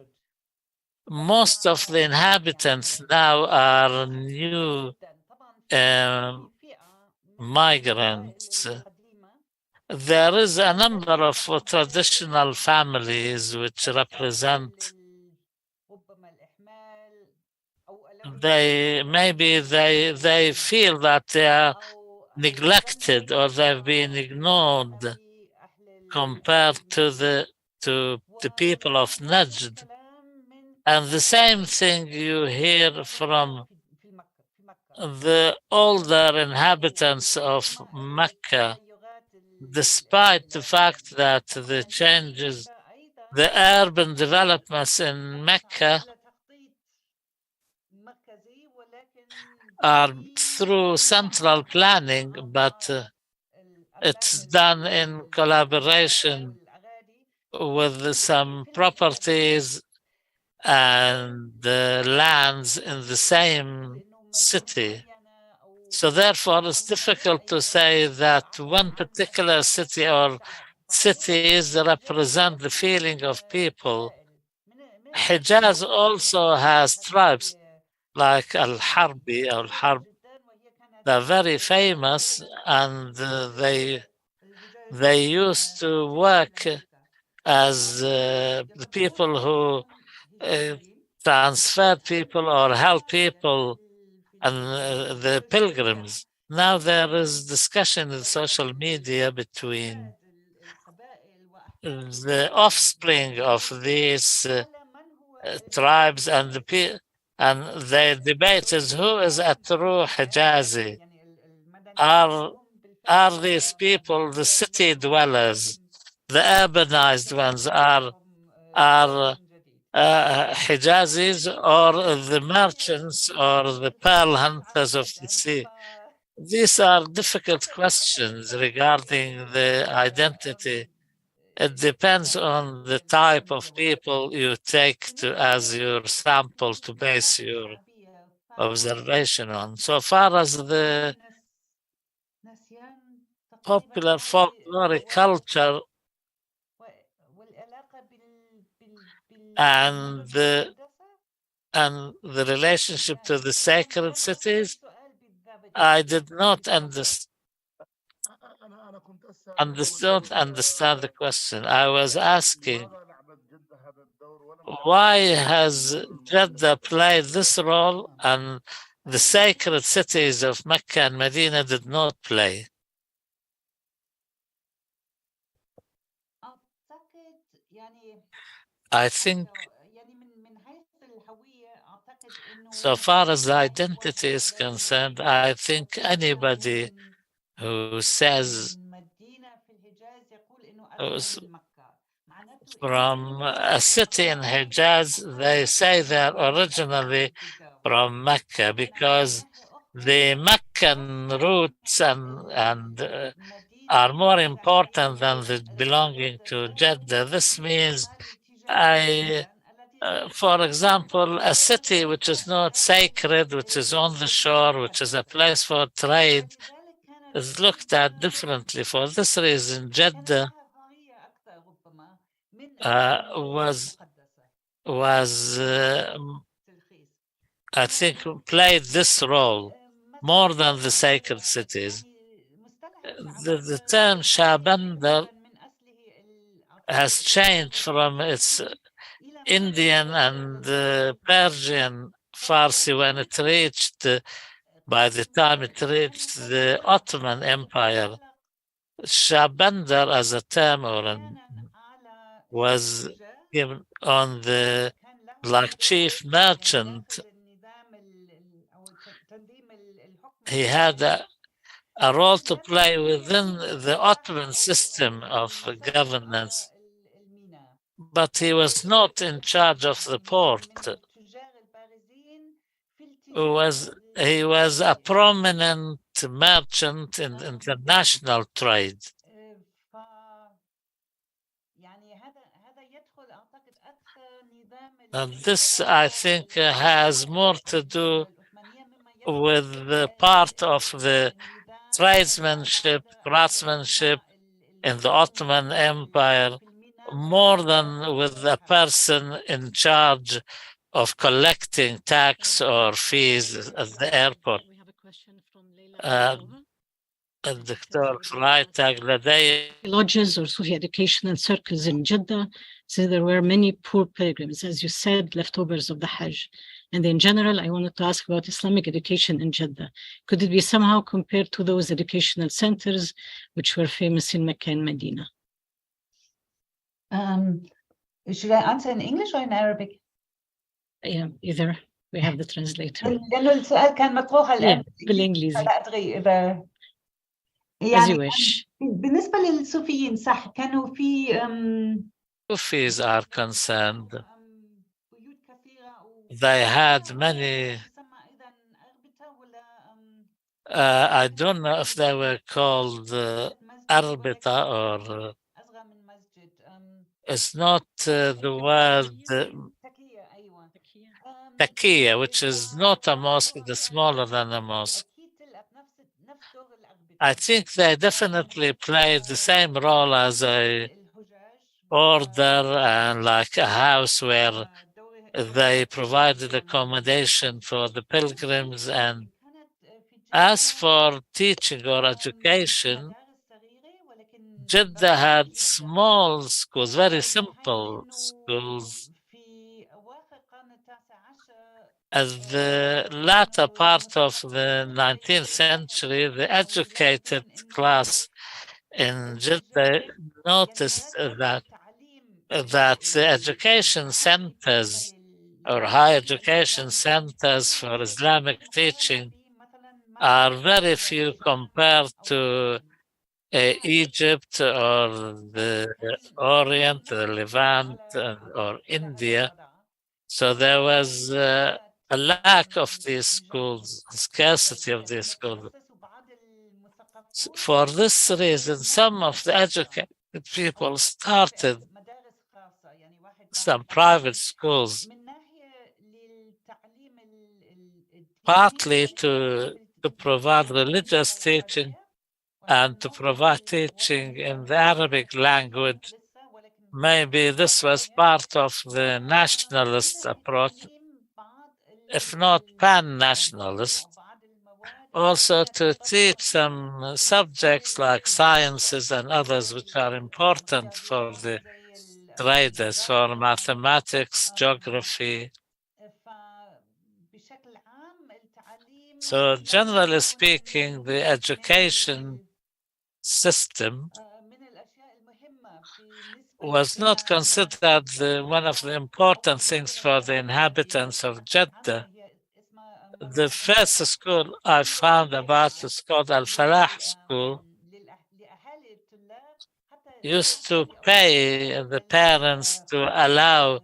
Most of the inhabitants now are new migrants. There is a number of traditional families which represent, they feel that they are neglected or they've been ignored compared to the people of Najd. And the same thing you hear from the older inhabitants of Mecca, despite the fact that the changes, the urban developments in Mecca are through central planning, but it's done in collaboration with some properties and lands in the same city. So therefore, it's difficult to say that one particular city or cities represent the feeling of people. Hijaz also has tribes like Al-Harbi or Harb. They're very famous, and they used to work as the people who transfer people or help people and the pilgrims. Now there is discussion in social media between the offspring of these tribes and the debate is who is a true Hijazi. Are these people the city dwellers, the urbanized ones are Hijazis or the merchants or the pearl hunters of the sea? These are difficult questions regarding the identity. It depends on the type of people you take as your sample to base your observation on. So far as the popular folkloric culture and the relationship to the sacred cities, I did not understand the question. I was asking, why has Jeddah played this role and the sacred cities of Mecca and Medina did not play? I think so far as the identity is concerned, I think anybody who says from a city in Hijaz, they say they're originally from Mecca because the Meccan roots and are more important than the belonging to Jeddah. This means for example, a city which is not sacred, which is on the shore, which is a place for trade, is looked at differently. For this reason, Jeddah I think, played this role more than the sacred cities. The term Shabandar has changed from its Indian and Persian Farsi when it reached, by the time it reached the Ottoman Empire. Shabandar as a term was given on the chief merchant. He had a role to play within the Ottoman system of governance, but he was not in charge of the port. He was a prominent merchant in international trade. And this, I think, has more to do with the part of the tradesmanship, craftsmanship in the Ottoman Empire, more than with the person in charge of collecting tax or fees at the airport. We have a question from Dr. Freitag, lodges or Sufi educational circles in Jeddah, so there were many poor pilgrims, as you said, leftovers of the Hajj. And in general, I wanted to ask about Islamic education in Jeddah. Could it be somehow compared to those educational centers which were famous in Mecca and Medina? Should I answer in English or in Arabic? Yeah, either. We have the translator. لأنه السؤال كان مطروح الآن بالإنجليزي. فلا أدري إذا As you wish. بالنسبة للصوفيين صح كانوا في Sufis are concerned. They had many, I don't know if they were called Arbita or it's not the word Takiya, which is not a mosque, it's smaller than a mosque. I think they definitely played the same role as a order and like a house where they provided accommodation for the pilgrims. And as for teaching or education, Jeddah had small schools, very simple schools. At the latter part of the 19th century, the educated class in Jeddah noticed that the education centers or higher education centers for Islamic teaching are very few compared to Egypt or the Orient, the Levant, or India. So there was a lack of these schools, scarcity of these schools. For this reason, some of the educated people started some private schools, partly to provide religious teaching and to provide teaching in the Arabic language. Maybe this was part of the nationalist approach, if not pan-nationalist. Also to teach some subjects like sciences and others which are important for the traders, for mathematics, geography. So generally speaking, the education system was not considered one of the important things for the inhabitants of Jeddah. The first school I found about is called Al-Falah School. Used to pay the parents to allow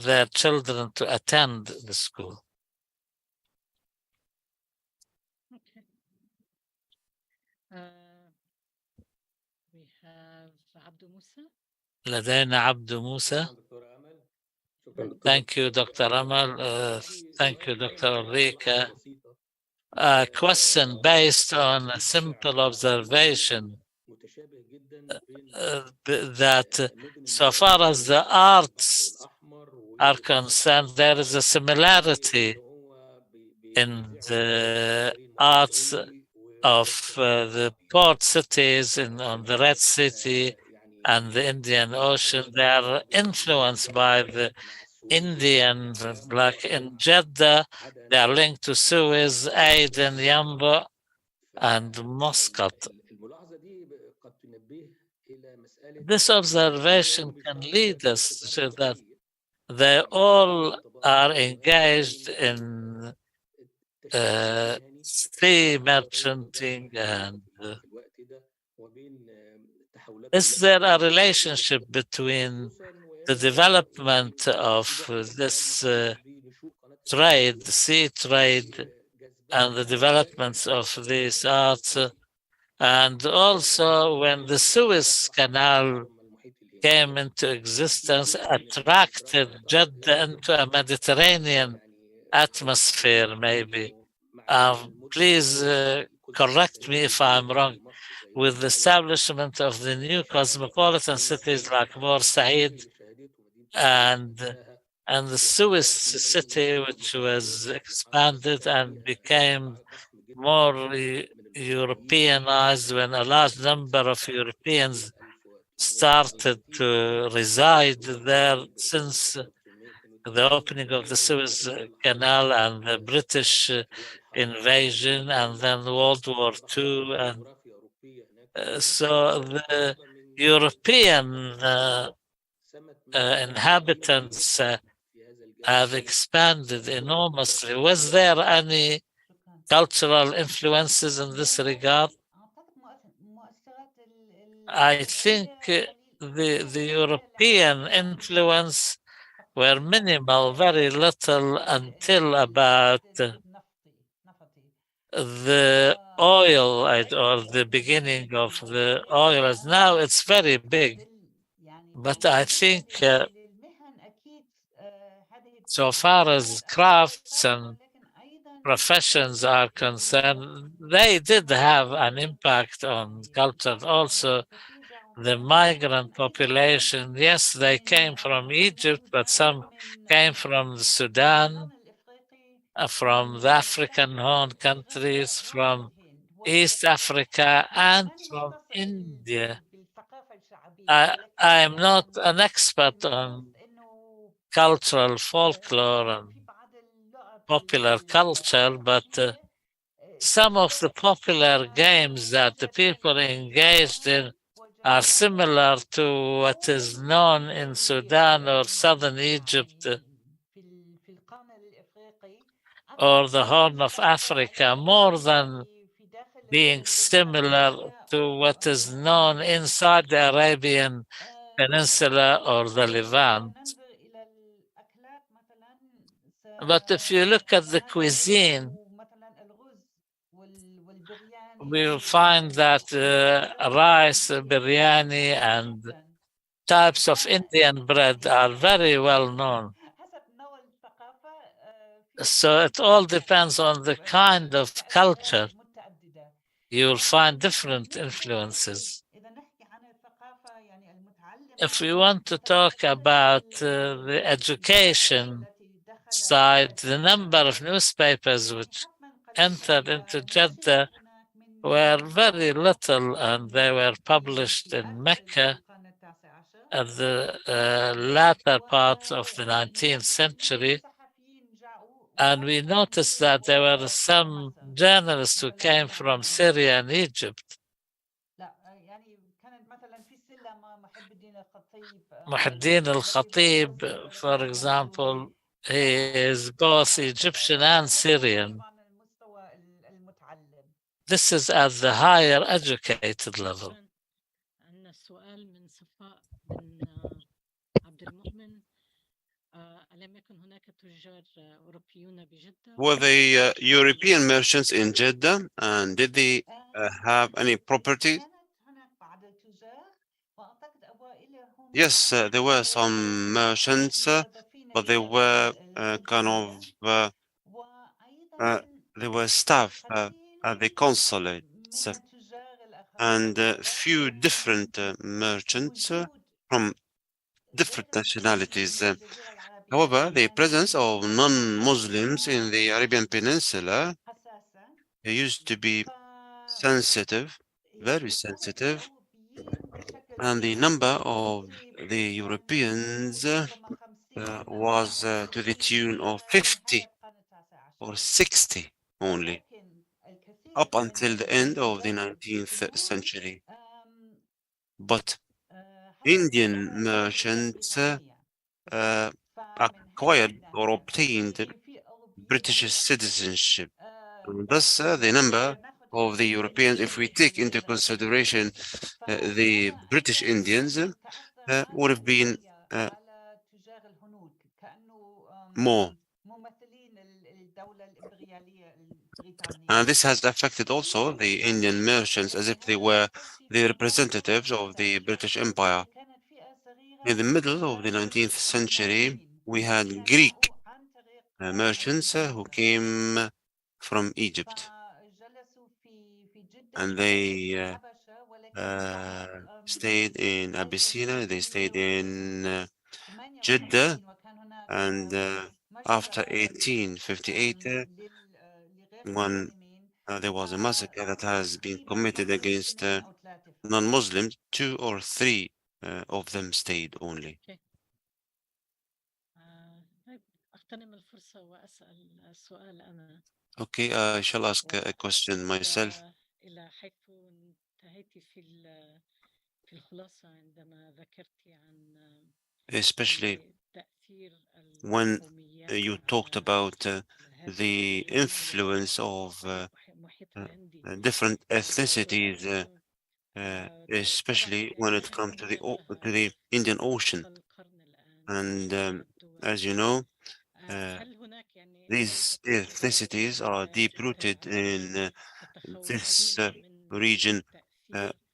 their children to attend the school. Okay. We have Abdu Musa. لدينا عبدو موسى. Thank you, Dr. Amal. Thank you, Dr. Ulrike. A question based on a simple observation that so far as the arts are concerned, there is a similarity in the arts of the port cities on the Red Sea and the Indian Ocean. They are influenced by the Indian, like in Jeddah, they are linked to Suez, Aden, Yambo, and Muscat. This observation can lead us to that they all are engaged in sea merchanting, and is there a relationship between the development of this trade, sea trade, and the developments of these arts? And also when the Suez Canal came into existence, attracted Jeddah into a Mediterranean atmosphere, maybe. Please correct me if I'm wrong. With the establishment of the new cosmopolitan cities like Port Said and the Suez city, which was expanded and became more Europeanized when a large number of Europeans started to reside there since the opening of the Suez Canal and the British invasion and then World War II. And so the European inhabitants have expanded enormously. Was there any cultural influences in this regard? I think the European influence were minimal, very little, until about the oil or the beginning of the oil. As now it's very big, but I think so far as crafts and professions are concerned, they did have an impact on culture. Also, the migrant population, yes, they came from Egypt, but some came from Sudan, from the African Horn countries, from East Africa, and from India. I am not an expert on cultural folklore and popular culture, but some of the popular games that the people engaged in are similar to what is known in Sudan or southern Egypt or the Horn of Africa, more than being similar to what is known inside the Arabian Peninsula or the Levant. But if you look at the cuisine, we will find that rice, biryani, and types of Indian bread are very well known. So it all depends on the kind of culture. You will find different influences. If we want to talk about the education side, the number of newspapers which entered into Jeddah were very little, and they were published in Mecca at the latter part of the 19th century. And we noticed that there were some journalists who came from Syria and Egypt. Muhaddin al-Khatib, for example, he is both Egyptian and Syrian. This is at the higher educated level. Were the European merchants in Jeddah, and did they have any property? Yes, there were some merchants, but they were they were staff at the consulates, and few different merchants from different nationalities. However, the presence of non-Muslims in the Arabian Peninsula used to be sensitive, very sensitive, and the number of the Europeans was to the tune of 50 or 60 only, up until the end of the 19th century. But Indian merchants acquired or obtained British citizenship. And thus, the number of the Europeans, if we take into consideration the British Indians, would have been more. And this has affected also the Indian merchants as if they were the representatives of the British Empire. In the middle of the 19th century, we had Greek merchants who came from Egypt, and they stayed in Abyssinia, they stayed in Jeddah, and after 1858, when there was a massacre that has been committed against non-Muslims, 2 or 3 of them stayed only. Okay, I shall ask a question myself. Especially when you talked about the influence of different ethnicities, especially when it comes to the Indian Ocean. And as you know, these ethnicities are deep-rooted in this region.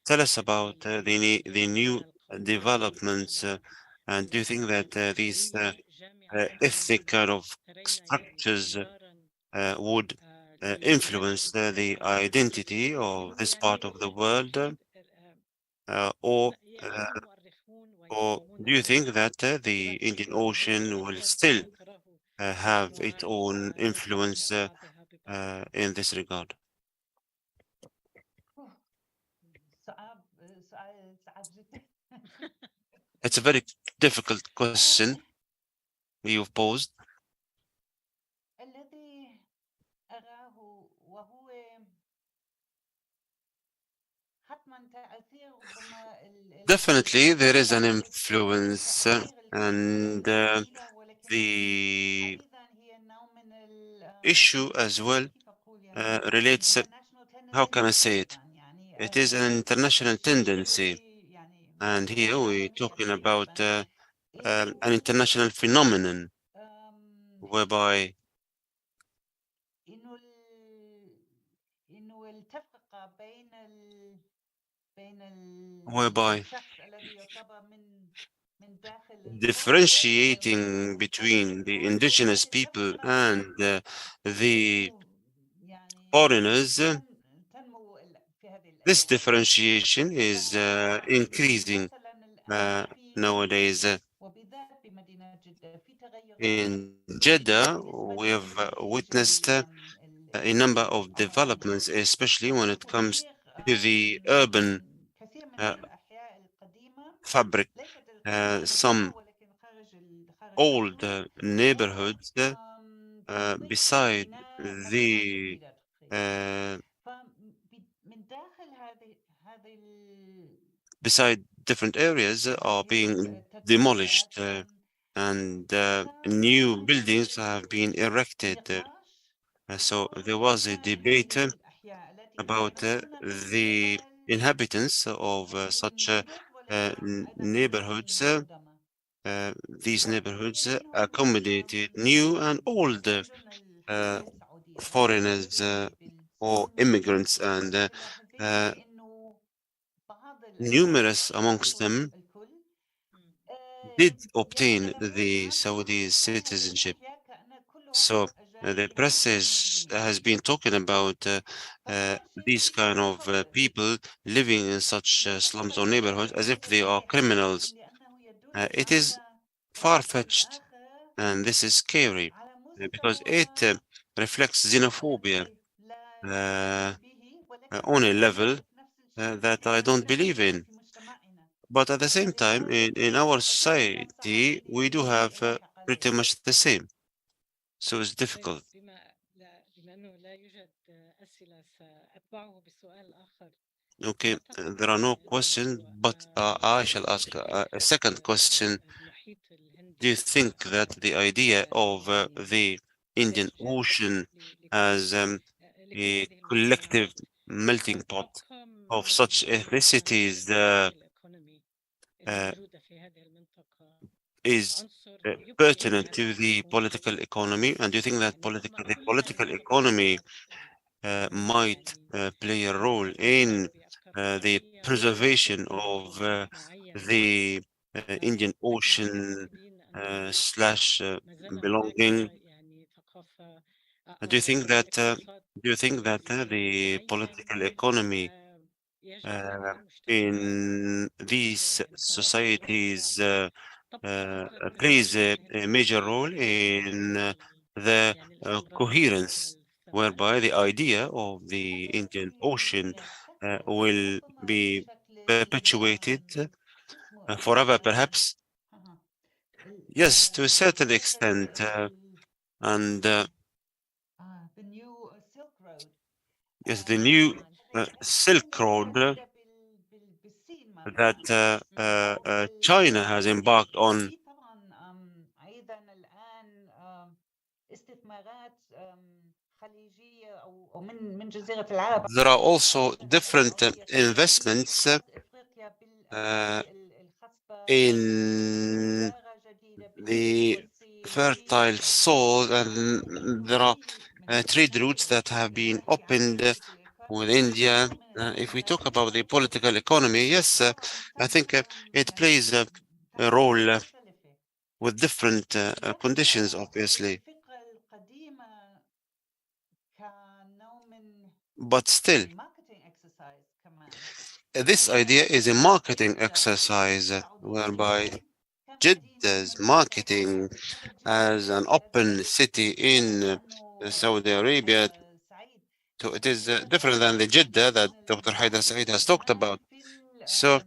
Tell us about the new developments, and do you think that these ethnic kind of structures would influence the identity of this part of the world, or do you think that the Indian Ocean will still have its own influence in this regard? It's a very difficult question you've posed. Definitely, there is an influence, and the issue as well relates, how can I say it? It is an international tendency, and here we're talking about an international phenomenon whereby whereby differentiating between the indigenous people and the foreigners, this differentiation is increasing nowadays. In Jeddah, we have witnessed a number of developments, especially when it comes to the urban fabric. Some old neighborhoods beside the beside different areas are being demolished, and new buildings have been erected. So there was a debate about the inhabitants of such neighborhoods. These neighborhoods accommodated new and old foreigners or immigrants, and numerous amongst them did obtain the Saudi citizenship. So the press has been talking about these kind of people living in such slums or neighborhoods as if they are criminals. It is far-fetched, and this is scary because it reflects xenophobia on a level that I don't believe in. But at the same time, in our society, we do have pretty much the same. So it's difficult. Okay, there are no questions, but I shall ask a second question. Do you think that the idea of the Indian Ocean as a collective melting pot of such ethnicities is pertinent to the political economy? And do you think that the political economy might play a role in the preservation of the Indian Ocean slash belonging? Do you think that the political economy in these societies plays a major role in the coherence, whereby the idea of the Indian Ocean will be perpetuated forever, perhaps? Yes, to a certain extent, and yes, the new Silk Road that China has embarked on. There are also different investments in the fertile soil, and there are trade routes that have been opened with India. If we talk about the political economy, yes, I think it plays a role with different conditions, obviously. But still, this idea is a marketing exercise whereby Jeddah's marketing as an open city in Saudi Arabia. So it is different than the Jeddah that Dr. Haidar Said has talked about. So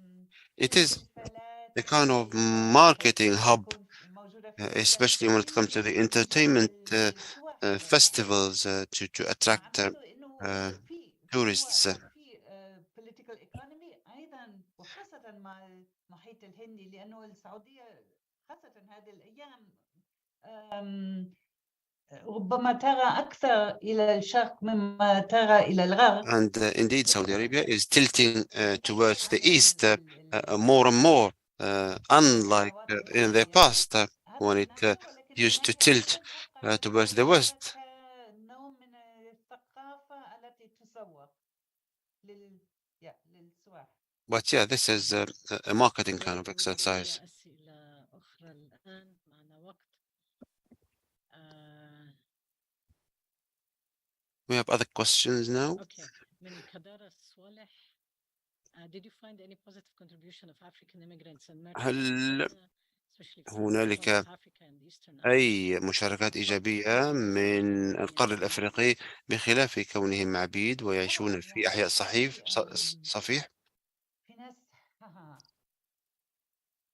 it is a kind of marketing hub, especially when it comes to the entertainment festivals to attract tourists. political economy أيضا وخاصة مع المحيط الهندي لأنه السعودية خاصة هذه الأيام ربما ترى أكثر إلى الشرق مما ترى إلى الغرب. And indeed, Saudi Arabia is tilting towards the east more and more, unlike in the past when it used to tilt towards the west. نوع من الثقافة التي تسوق للسواح. But yeah, this is a marketing kind of exercise. We have other questions now. Okay. Did you find any positive contribution of African immigrants and هل merchants, هنالك أي مشاركات إيجابية من القرن الأفريقي بخلاف كونهم عبيد ويعيشون في أحياء صفيح؟ في ناس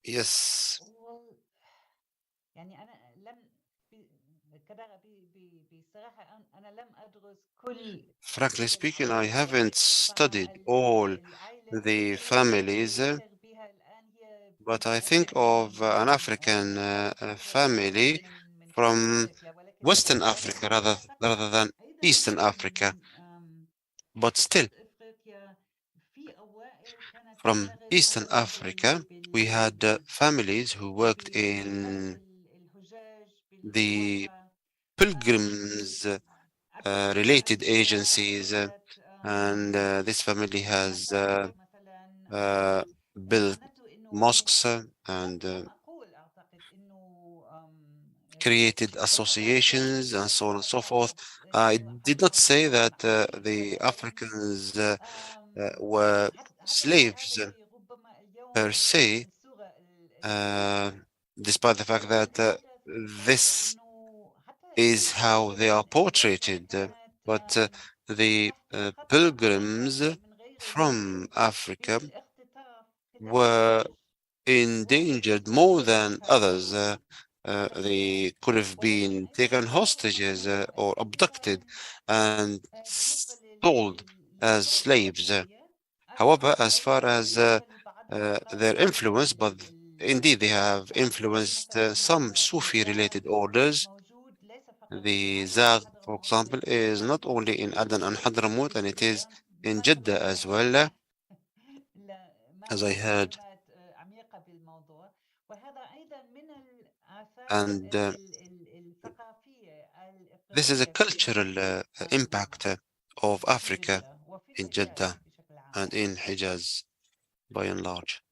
Yes. يعني أنا لم بصراحة أنا لم أدرس كل. Frankly speaking, I haven't studied all the families, but I think of an African family from Western Africa rather than Eastern Africa. But still, from Eastern Africa, we had families who worked in the pilgrims related agencies, and this family has built mosques and created associations and so on and so forth. I did not say that the Africans were slaves per se, despite the fact that this is how they are portrayed, but the pilgrims from Africa were endangered more than others. They could have been taken hostages or abducted and sold as slaves. However, as far as their influence, but indeed they have influenced some Sufi-related orders. The Zagh, for example, is not only in Aden and Hadramaut, and it is in Jeddah as well, as I heard. And this is a cultural impact of Africa in Jeddah and in Hijaz by and large.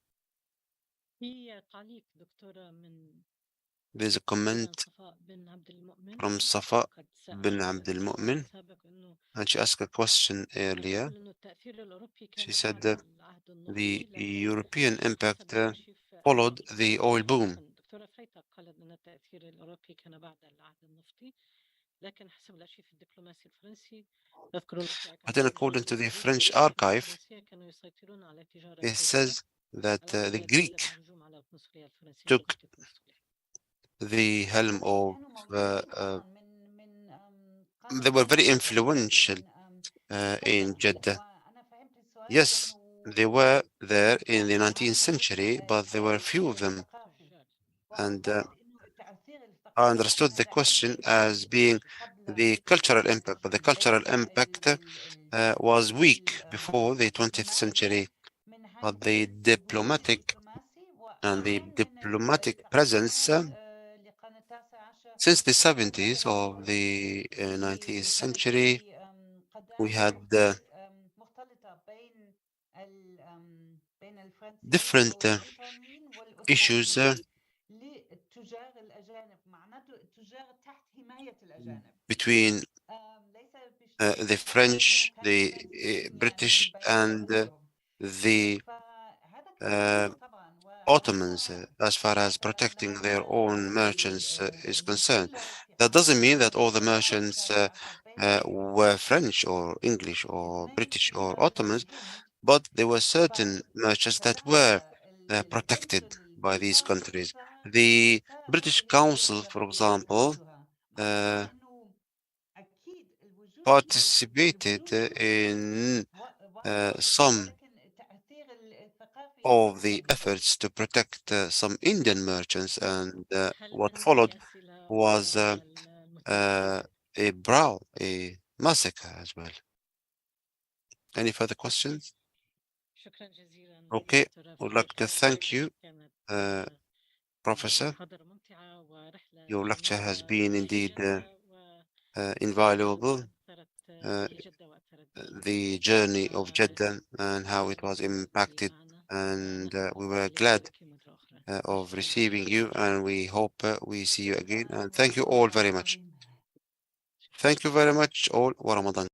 There's a comment from Safa bin Abdul Mu'min, and she asked a question earlier. She said that the European impact followed the oil boom. But then according to the French archive, it says that the Greek took the helm of, they were very influential in Jeddah. Yes, they were there in the 19th century, but there were few of them. And I understood the question as being the cultural impact, but the cultural impact was weak before the 20th century. But the diplomatic presence since the 70s of the 19th century, we had different issues between the French, the British, and the Ottomans as far as protecting their own merchants is concerned. That doesn't mean that all the merchants were French or English or British or Ottomans, but there were certain merchants that were protected by these countries. The British Council, for example, participated in some of the efforts to protect some Indian merchants, and what followed was a massacre as well. Any further questions? Okay, I would like to thank you, Professor. Your lecture has been indeed invaluable. The journey of Jeddah and how it was impacted, and we were glad of receiving you, and we hope we see you again, and thank you all very much. Thank you very much all. Wa Ramadan